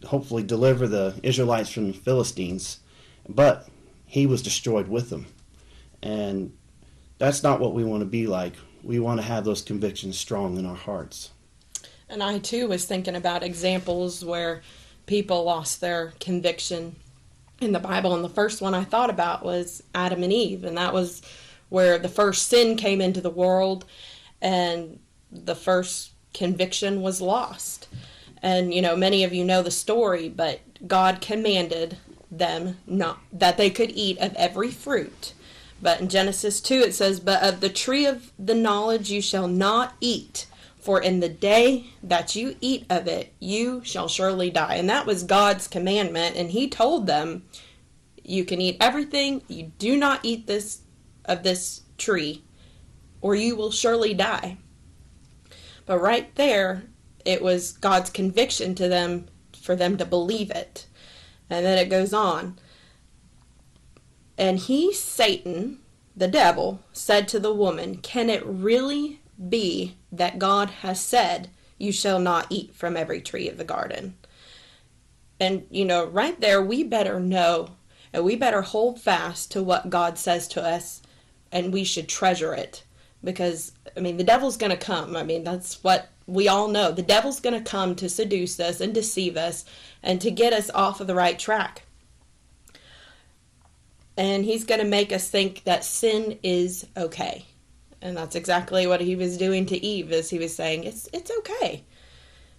hopefully deliver the Israelites from the Philistines. But he was destroyed with them. And that's not what we want to be like. We want to have those convictions strong in our hearts. And I, too, was thinking about examples where people lost their conviction in the Bible. And the first one I thought about was Adam and Eve. And that was where the first sin came into the world and the first conviction was lost. And, many of you know the story, but God commanded them not that they could eat of every fruit. But in Genesis 2 it says, "But of the tree of the knowledge you shall not eat, for in the day that you eat of it, you shall surely die." And that was God's commandment, and he told them, you can eat everything, you do not eat of this tree, or you will surely die. But right there, it was God's conviction to them for them to believe it. And then it goes on. And he, Satan, the devil, said to the woman, "Can it really be that God has said, you shall not eat from every tree of the garden?" And, right there, we better know, and we better hold fast to what God says to us, and we should treasure it. Because, the devil's going to come. That's what we all know. The devil's going to come to seduce us and deceive us and to get us off of the right track. And he's going to make us think that sin is okay. And that's exactly what he was doing to Eve, is he was saying, it's okay.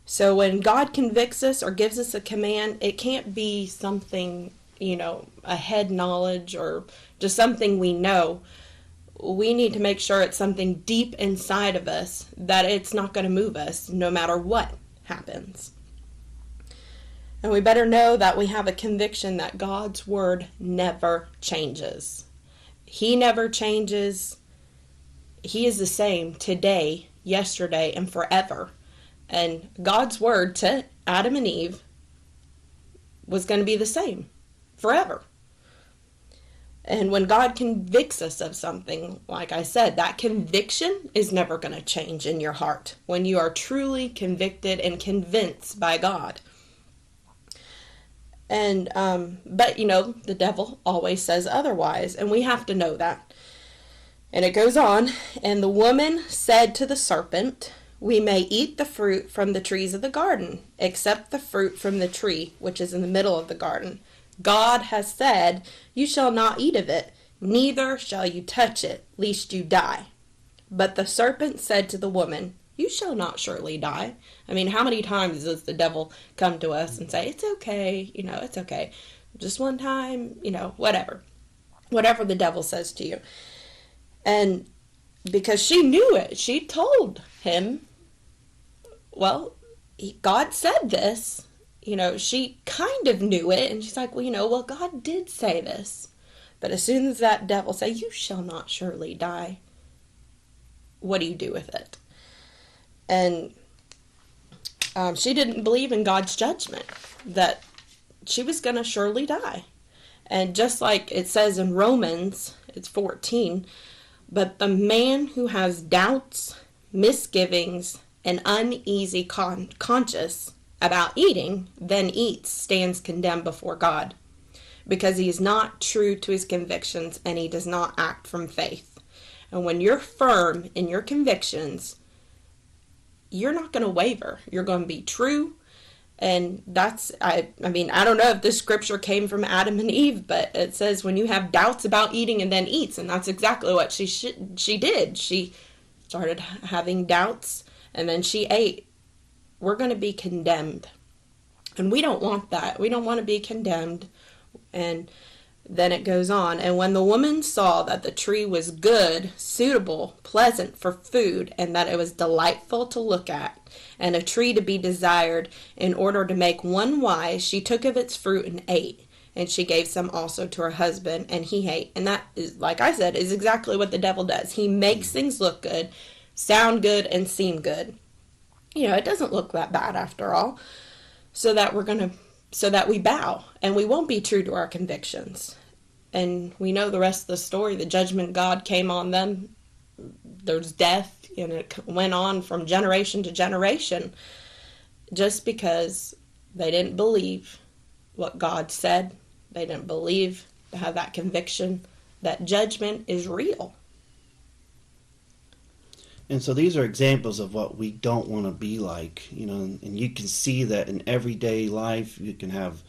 So when God convicts us or gives us a command, it can't be something, a head knowledge or just something we know. We need to make sure it's something deep inside of us, that it's not going to move us no matter what happens. And we better know that we have a conviction that God's word never changes. He never changes. He is the same today, yesterday, and forever. And God's word to Adam and Eve was going to be the same forever. And when God convicts us of something, like I said, that conviction is never going to change in your heart when you are truly convicted and convinced by God. And, but the devil always says otherwise, and we have to know that. And it goes on, "And the woman said to the serpent, we may eat the fruit from the trees of the garden, except the fruit from the tree which is in the middle of the garden. God has said, you shall not eat of it, neither shall you touch it, lest you die. But the serpent said to the woman, you shall not surely die." How many times does the devil come to us and say, it's okay, it's okay. Just one time, whatever. Whatever the devil says to you. And because she knew it, she told him, God said this. She kind of knew it, and she's like, God did say this. But as soon as that devil say, you shall not surely die, what do you do with it? And she didn't believe in God's judgment, that she was going to surely die. And just like it says in Romans, it's 14, but the man who has doubts, misgivings, and uneasy conscience about eating, then eats, stands condemned before God, because he is not true to his convictions and he does not act from faith. And when you're firm in your convictions, you're not going to waver. You're going to be true. And that's, I mean, I don't know if this scripture came from Adam and Eve, but it says when you have doubts about eating and then eats, and that's exactly what she did. She started having doubts and then she ate. We're going to be condemned. And we don't want that. We don't want to be condemned. And then it goes on, and when the woman saw that the tree was good, suitable, pleasant for food, and that it was delightful to look at, and a tree to be desired in order to make one wise, she took of its fruit and ate. And she gave some also to her husband, and he ate. And that is, like I said, is exactly what the devil does. He makes things look good, sound good, and seem good. You know, it doesn't look that bad after all. So that we bow, and we won't be true to our convictions. And we know the rest of the story. The judgment of God came on them. There's death, and it went on from generation to generation just because they didn't believe what God said. They didn't believe to have that conviction that judgment is real. And so these are examples of what we don't want to be like, you know, and you can see that in everyday life. You can have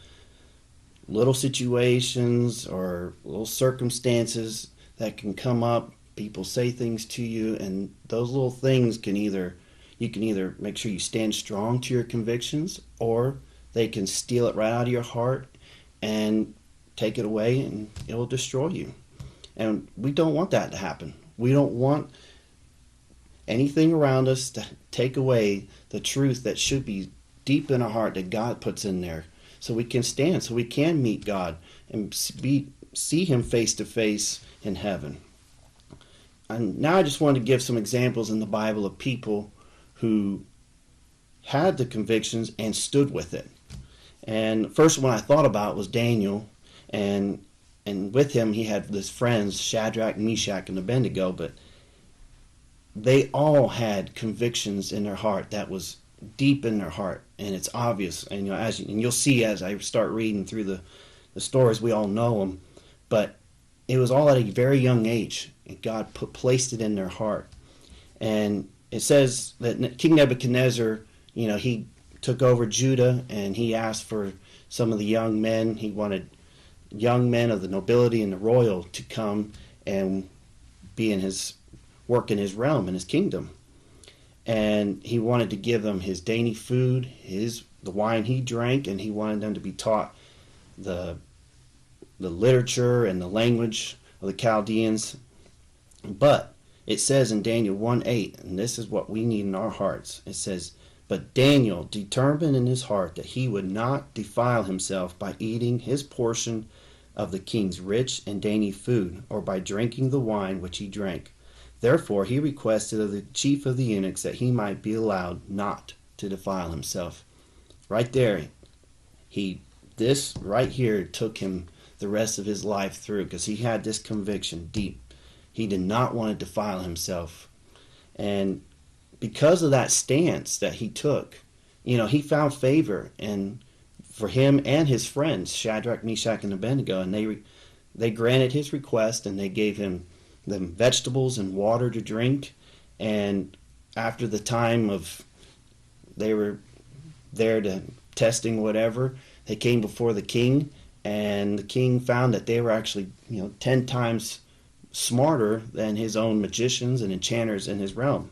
little situations or little circumstances that can come up. People say things to you, and those little things can either make sure you stand strong to your convictions, or they can steal it right out of your heart and take it away, and it will destroy you. And we don't want that to happen. We don't want anything around us to take away the truth that should be deep in our heart that God puts in there, so we can stand, so we can meet God and see him face to face in heaven. And now I just wanted to give some examples in the Bible of people who had the convictions and stood with it. And the first one I thought about was Daniel, and with him he had his friends Shadrach, Meshach, and Abednego, but they all had convictions in their heart that was deep in their heart, and it's obvious. And you'll see as I start reading through the stories, we all know them, but it was all at a very young age, and God placed it in their heart. And it says that King Nebuchadnezzar, he took over Judah, and he asked for some of the young men. He wanted young men of the nobility and the royal to come and be in his work in his realm, in his kingdom. And he wanted to give them his dainty food, the wine he drank, and he wanted them to be taught the literature and the language of the Chaldeans. But it says in Daniel 1:8, and this is what we need in our hearts. It says, "But Daniel determined in his heart that he would not defile himself by eating his portion of the king's rich and dainty food, or by drinking the wine which he drank. Therefore he requested of the chief of the eunuchs that he might be allowed not to defile himself." Right there, this right here took him the rest of his life through, because he had this conviction deep. He did not want to defile himself. And because of that stance that he took, he found favor for him and his friends, Shadrach, Meshach, and Abednego, and they granted his request, and they gave him them vegetables and water to drink. And after the time of they were there to testing whatever, they came before the king, and the king found that they were actually 10 times smarter than his own magicians and enchanters in his realm.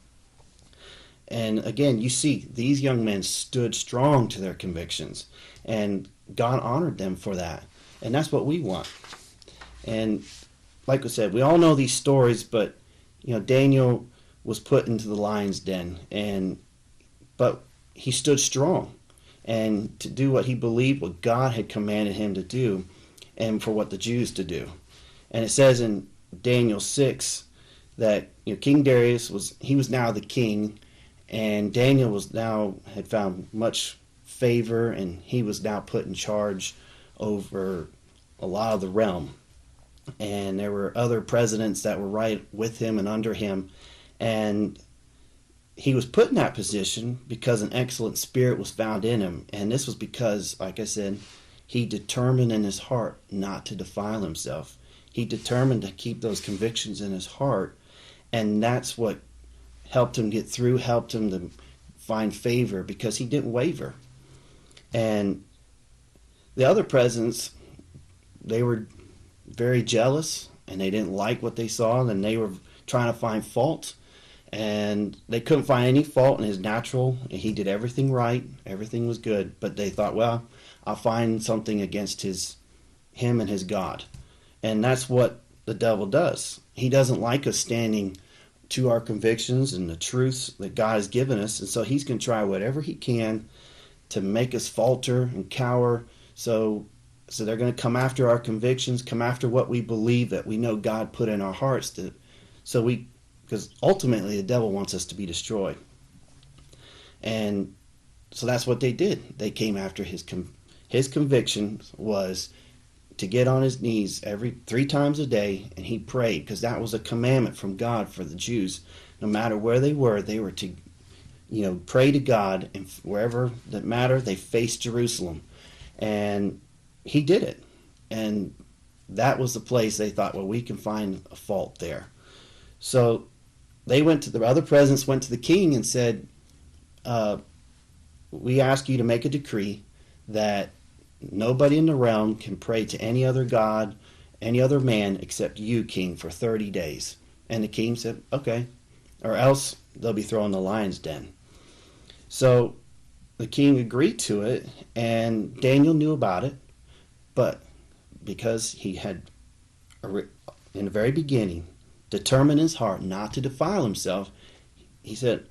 And again, you see these young men stood strong to their convictions, and God honored them for that. And that's what we want. And like I said, we all know these stories, but Daniel was put into the lion's den, but he stood strong and to do what he believed, what God had commanded him to do, and for what the Jews to do. And it says in Daniel 6 that King Darius was now the king, And Daniel had found much favor, and he was now put in charge over a lot of the realm. And there were other presidents that were right with him and under him. And he was put in that position because an excellent spirit was found in him. And this was because, like I said, he determined in his heart not to defile himself. He determined to keep those convictions in his heart. And that's what helped him get through, helped him to find favor, because he didn't waver. And the other presidents, they were very jealous, and they didn't like what they saw, and they were trying to find fault, and they couldn't find any fault in his natural. He did everything right, everything was good, but they thought, well, I'll find something against him and his God. And that's what the devil does. He doesn't like us standing to our convictions and the truths that God has given us, and so he's going to try whatever he can to make us falter and cower. So they're going to come after our convictions, come after what we believe that we know God put in our hearts, because ultimately the devil wants us to be destroyed. And so that's what they did. They came after his conviction was to get on his knees 3 times a day, and he prayed, because that was a commandment from God for the Jews. No matter where they were to, pray to God, and wherever that mattered, they faced Jerusalem. And he did it. And that was the place they thought, well, we can find a fault there. So the other presidents went to the king and said, we ask you to make a decree that nobody in the realm can pray to any other god, any other man except you, king, for 30 days. And the king said, okay, or else they'll be thrown in the lion's den. So the king agreed to it, and Daniel knew about it, but because he had, in the very beginning, determined in his heart not to defile himself, he said,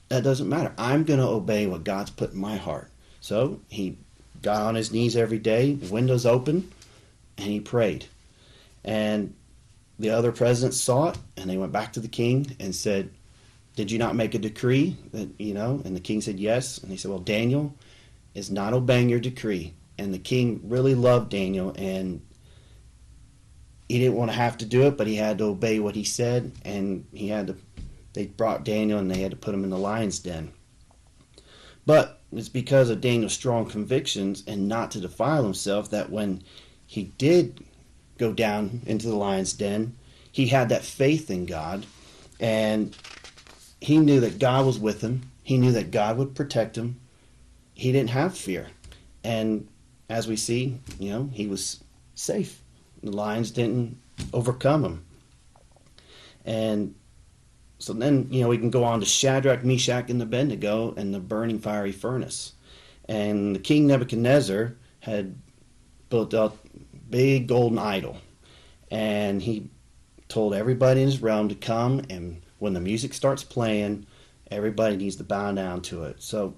that doesn't matter. I'm going to obey what God's put in my heart. So he got on his knees every day, the windows open, and he prayed. And the other presidents saw it, and they went back to the king and said, did you not make a decree that, and the king said yes. And he said, well, Daniel is not obeying your decree. And the king really loved Daniel, and he didn't want to have to do it, but he had to obey what he said, and they brought Daniel and they had to put him in the lion's den. But it's because of Daniel's strong convictions and not to defile himself that when he did go down into the lion's den, he had that faith in God, and he knew that God was with him. He knew that God would protect him. He didn't have fear. And as we see, he was safe. The lions didn't overcome him. And so then, we can go on to Shadrach, Meshach, and Abednego and the burning fiery furnace. And the king Nebuchadnezzar had built a big golden idol. And he told everybody in his realm to come, and when the music starts playing, everybody needs to bow down to it. So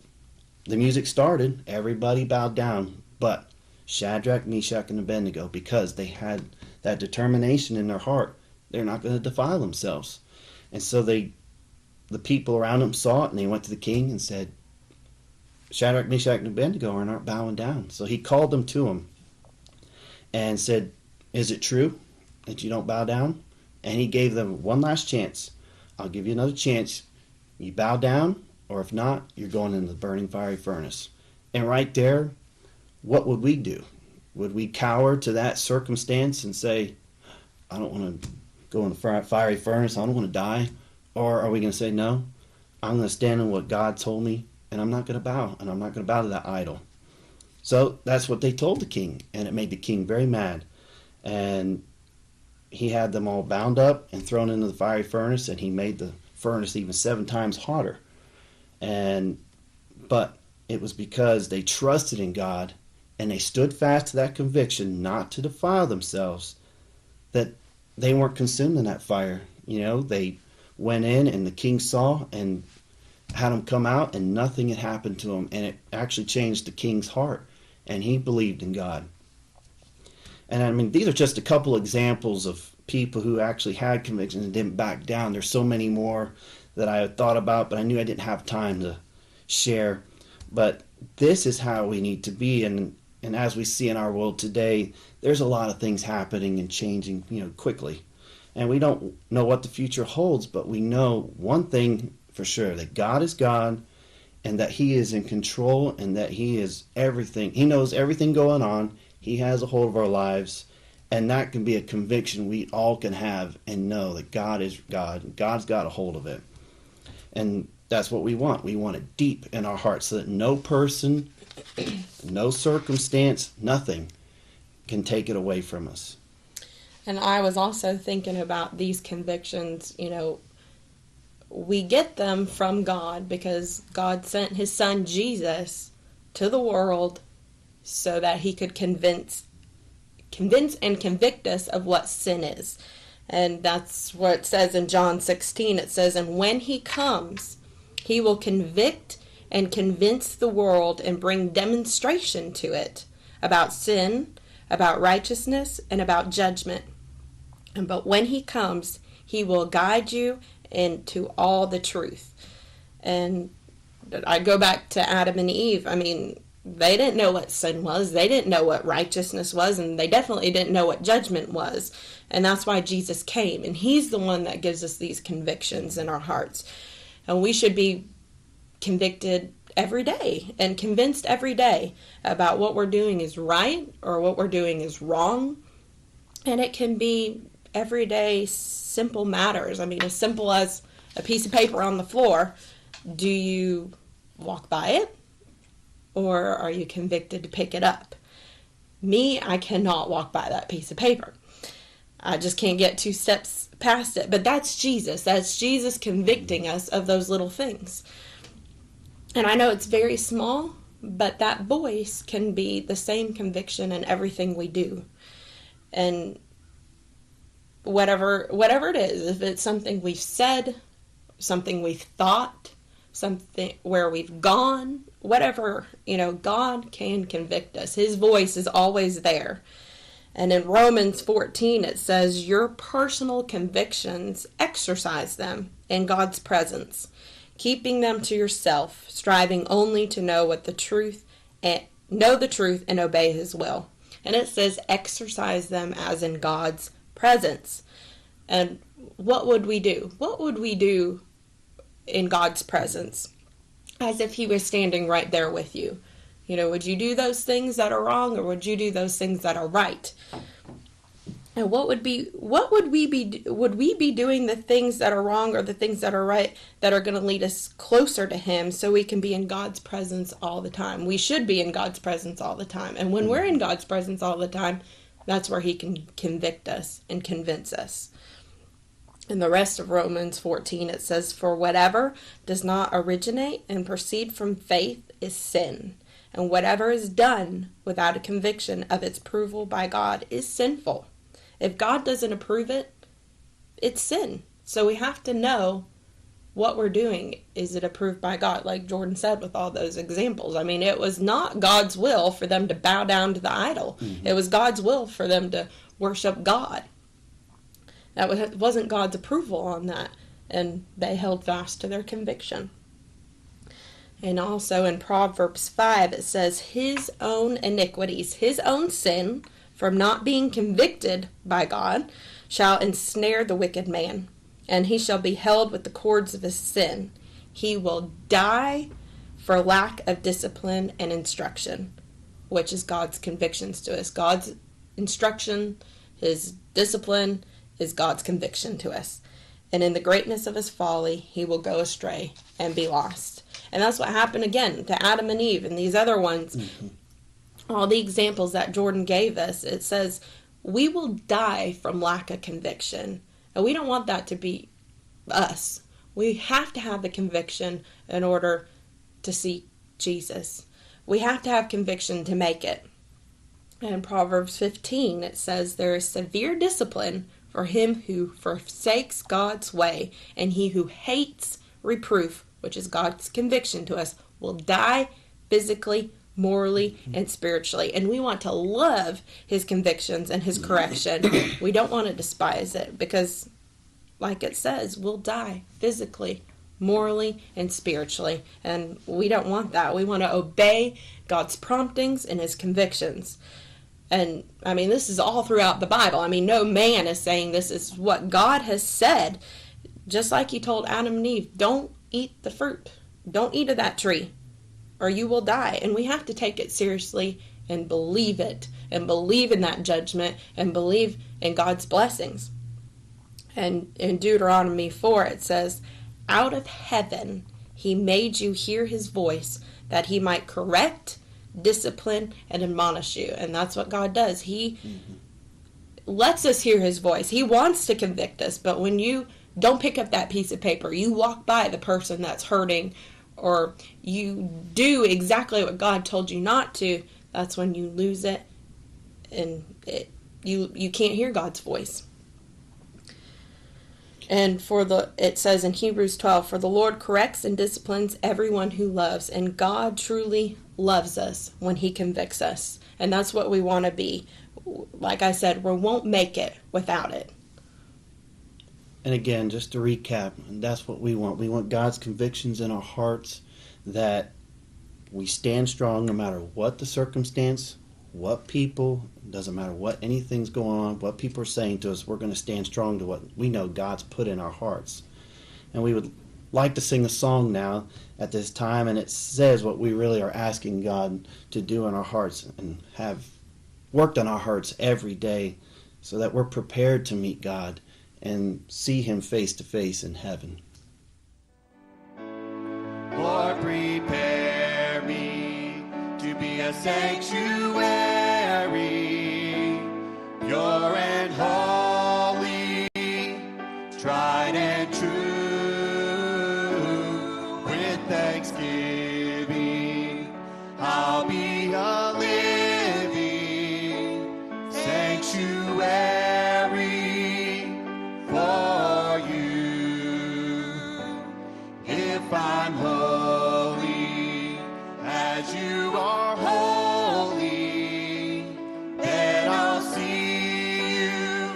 the music started, everybody bowed down, but Shadrach, Meshach, and Abednego, because they had that determination in their heart, they're not going to defile themselves. And so the people around them saw it, and they went to the king and said, Shadrach, Meshach, and Abednego are not bowing down. So he called them to him and said, is it true that you don't bow down? And he gave them one last chance. I'll give you another chance. You bow down, or if not, you're going into the burning fiery furnace. And right there, what would we do? Would we cower to that circumstance and say, I don't want to go in the fiery furnace, I don't want to die? Or are we going to say, no, I'm going to stand on what God told me, and I'm not going to bow, and I'm not going to bow to that idol? So that's what they told the king, and it made the king very mad. And he had them all bound up and thrown into the fiery furnace, and he made the furnace even 7 times hotter. But it was because they trusted in God, and they stood fast to that conviction not to defile themselves, that they weren't consumed in that fire. They went in, and the king saw and had them come out, and nothing had happened to them. And it actually changed the king's heart, and he believed in God. And these are just a couple examples of people who actually had convictions and didn't back down. There's so many more that I had thought about, but I knew I didn't have time to share. But this is how we need to be, and as we see in our world today, there's a lot of things happening and changing, quickly. And we don't know what the future holds, but we know one thing for sure, that God is God, and that He is in control, and that He is everything. He knows everything going on. He has a hold of our lives, and that can be a conviction we all can have and know that God is God. God's got a hold of it. And that's what we want. We want it deep in our hearts so that no person, no circumstance, nothing can take it away from us. And I was also thinking about these convictions, we get them from God because God sent His Son Jesus to the world so that He could convince and convict us of what sin is. And that's what it says in John 16. It says, "And when He comes, He will convict and convince the world and bring demonstration to it about sin, about righteousness, and about judgment. But when He comes, He will guide you into all the truth." And I go back to Adam and Eve. I mean, they didn't know what sin was. They didn't know what righteousness was, and they definitely didn't know what judgment was. And that's why Jesus came, and He's the one that gives us these convictions in our hearts. And we should be convicted every day and convinced every day about what we're doing is right or what we're doing is wrong. And it can be everyday simple matters. I mean, as simple as a piece of paper on the floor. Do you walk by it, or are you convicted to pick it up? Me, I cannot walk by that piece of paper. I just can't get 2 steps past it. But that's Jesus. That's Jesus convicting us of those little things. And I know it's very small, but that voice can be the same conviction in everything we do. And whatever it is, if it's something we've said, something we've thought, something where we've gone, whatever, God can convict us. His voice is always there. And in Romans 14, it says, "Your personal convictions, exercise them in God's presence, keeping them to yourself, striving only to know the truth and obey His will." And it says exercise them as in God's presence. And what would we do? What would we do in God's presence? As if He was standing right there with you. Would you do those things that are wrong, or would you do those things that are right? And would we be doing the things that are wrong or the things that are right that are going to lead us closer to Him so we can be in God's presence all the time? We should be in God's presence all the time. And when we're in God's presence all the time, that's where He can convict us and convince us. In the rest of Romans 14, it says, "For whatever does not originate and proceed from faith is sin. And whatever is done without a conviction of its approval by God is sinful." If God doesn't approve it, it's sin. So we have to know what we're doing. Is it approved by God? Like Jordan said with all those examples. I mean, it was not God's will for them to bow down to the idol. Mm-hmm. It was God's will for them to worship God. That wasn't God's approval on that. And they held fast to their conviction. And also in Proverbs 5, it says, "His own iniquities, his own sin, from not being convicted by God, shall ensnare the wicked man, and he shall be held with the cords of his sin. He will die for lack of discipline and instruction," which is God's convictions to us. God's instruction, His discipline, is God's conviction to us. "And in the greatness of his folly, he will go astray and be lost." And that's what happened again to Adam and Eve and these other ones. Mm-hmm. All the examples that Jordan gave us, it says we will die from lack of conviction. And we don't want that to be us. We have to have the conviction in order to see Jesus. We have to have conviction to make it. And in Proverbs 15, it says, "There is severe discipline for him who forsakes God's way, and he who hates reproof," which is God's conviction to us, "will die physically, morally and spiritually. And we want to love his convictions and his correction. We don't want to despise it because, like it says, we'll die physically, morally, and spiritually. And we don't want that. We want to obey God's promptings and his convictions. And, I mean, this is all throughout the Bible. I mean, no man is saying this is what God has said. Just like he told Adam and Eve, don't eat the fruit. Don't eat of that tree, or you will die. And we have to take it seriously and believe it, and believe in that judgment, and believe in God's blessings. And in Deuteronomy 4, it says, out of heaven he made you hear his voice, that he might correct, discipline, and admonish you. And that's what God does. He lets us hear his voice. He wants to convict us, but when you don't pick up that piece of paper, you walk by the person that's hurting, or you do exactly what God told you not to, that's when you lose it, and you can't hear God's voice. And it says in Hebrews 12, for the Lord corrects and disciplines everyone who loves, and God truly loves us when he convicts us. And that's what we want to be. Like I said, we won't make it without it. And again, just to recap, and that's what we want. We want God's convictions in our hearts, that we stand strong no matter what the circumstance, what people, doesn't matter what anything's going on, what people are saying to us, we're going to stand strong to what we know God's put in our hearts. And we would like to sing a song now at this time, and it says what we really are asking God to do in our hearts and have worked on our hearts every day so that we're prepared to meet God and see him face to face in heaven. Lord, prepare me to be a sanctuary, pure and holy, tried and true. With thanksgiving, I'll be a living sanctuary for you. If I'm holy as you are holy, then I'll see you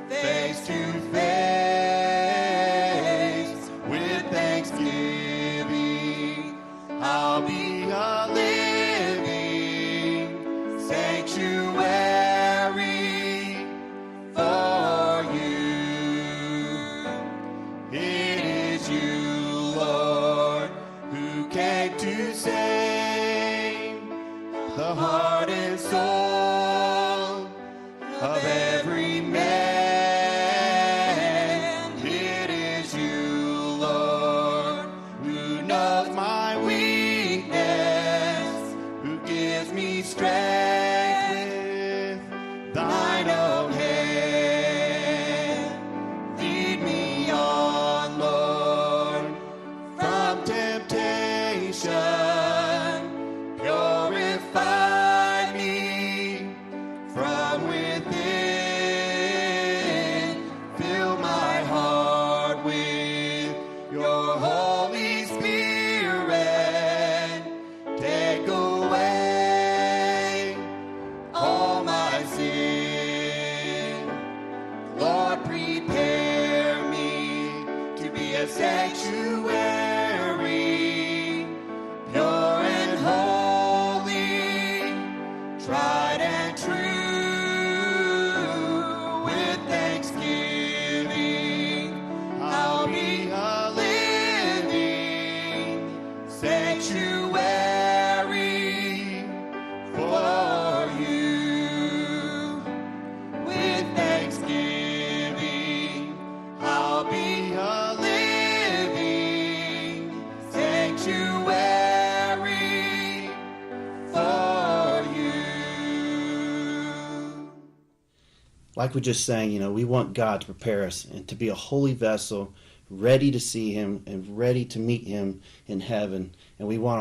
face to face. With thanksgiving, I'll be a living sanctuary for you. It is you, Lord, who came to save the heart and soul of every man. It is you, Lord, who knows my weakness, who gives me strength with thine own hand. Lead me on, Lord, from temptation. Purify me from within. Fill my heart with your Holy Spirit. Take away all my sin. Lord, prepare me to be a sanctuary, pure and holy, tried and true. With thanksgiving, I'll be a living sanctuary for you. With thanksgiving, I'll be a living sanctuary for you. Like we just sang, we want God to prepare us and to be a holy vessel, ready to see him and ready to meet him in heaven. And we want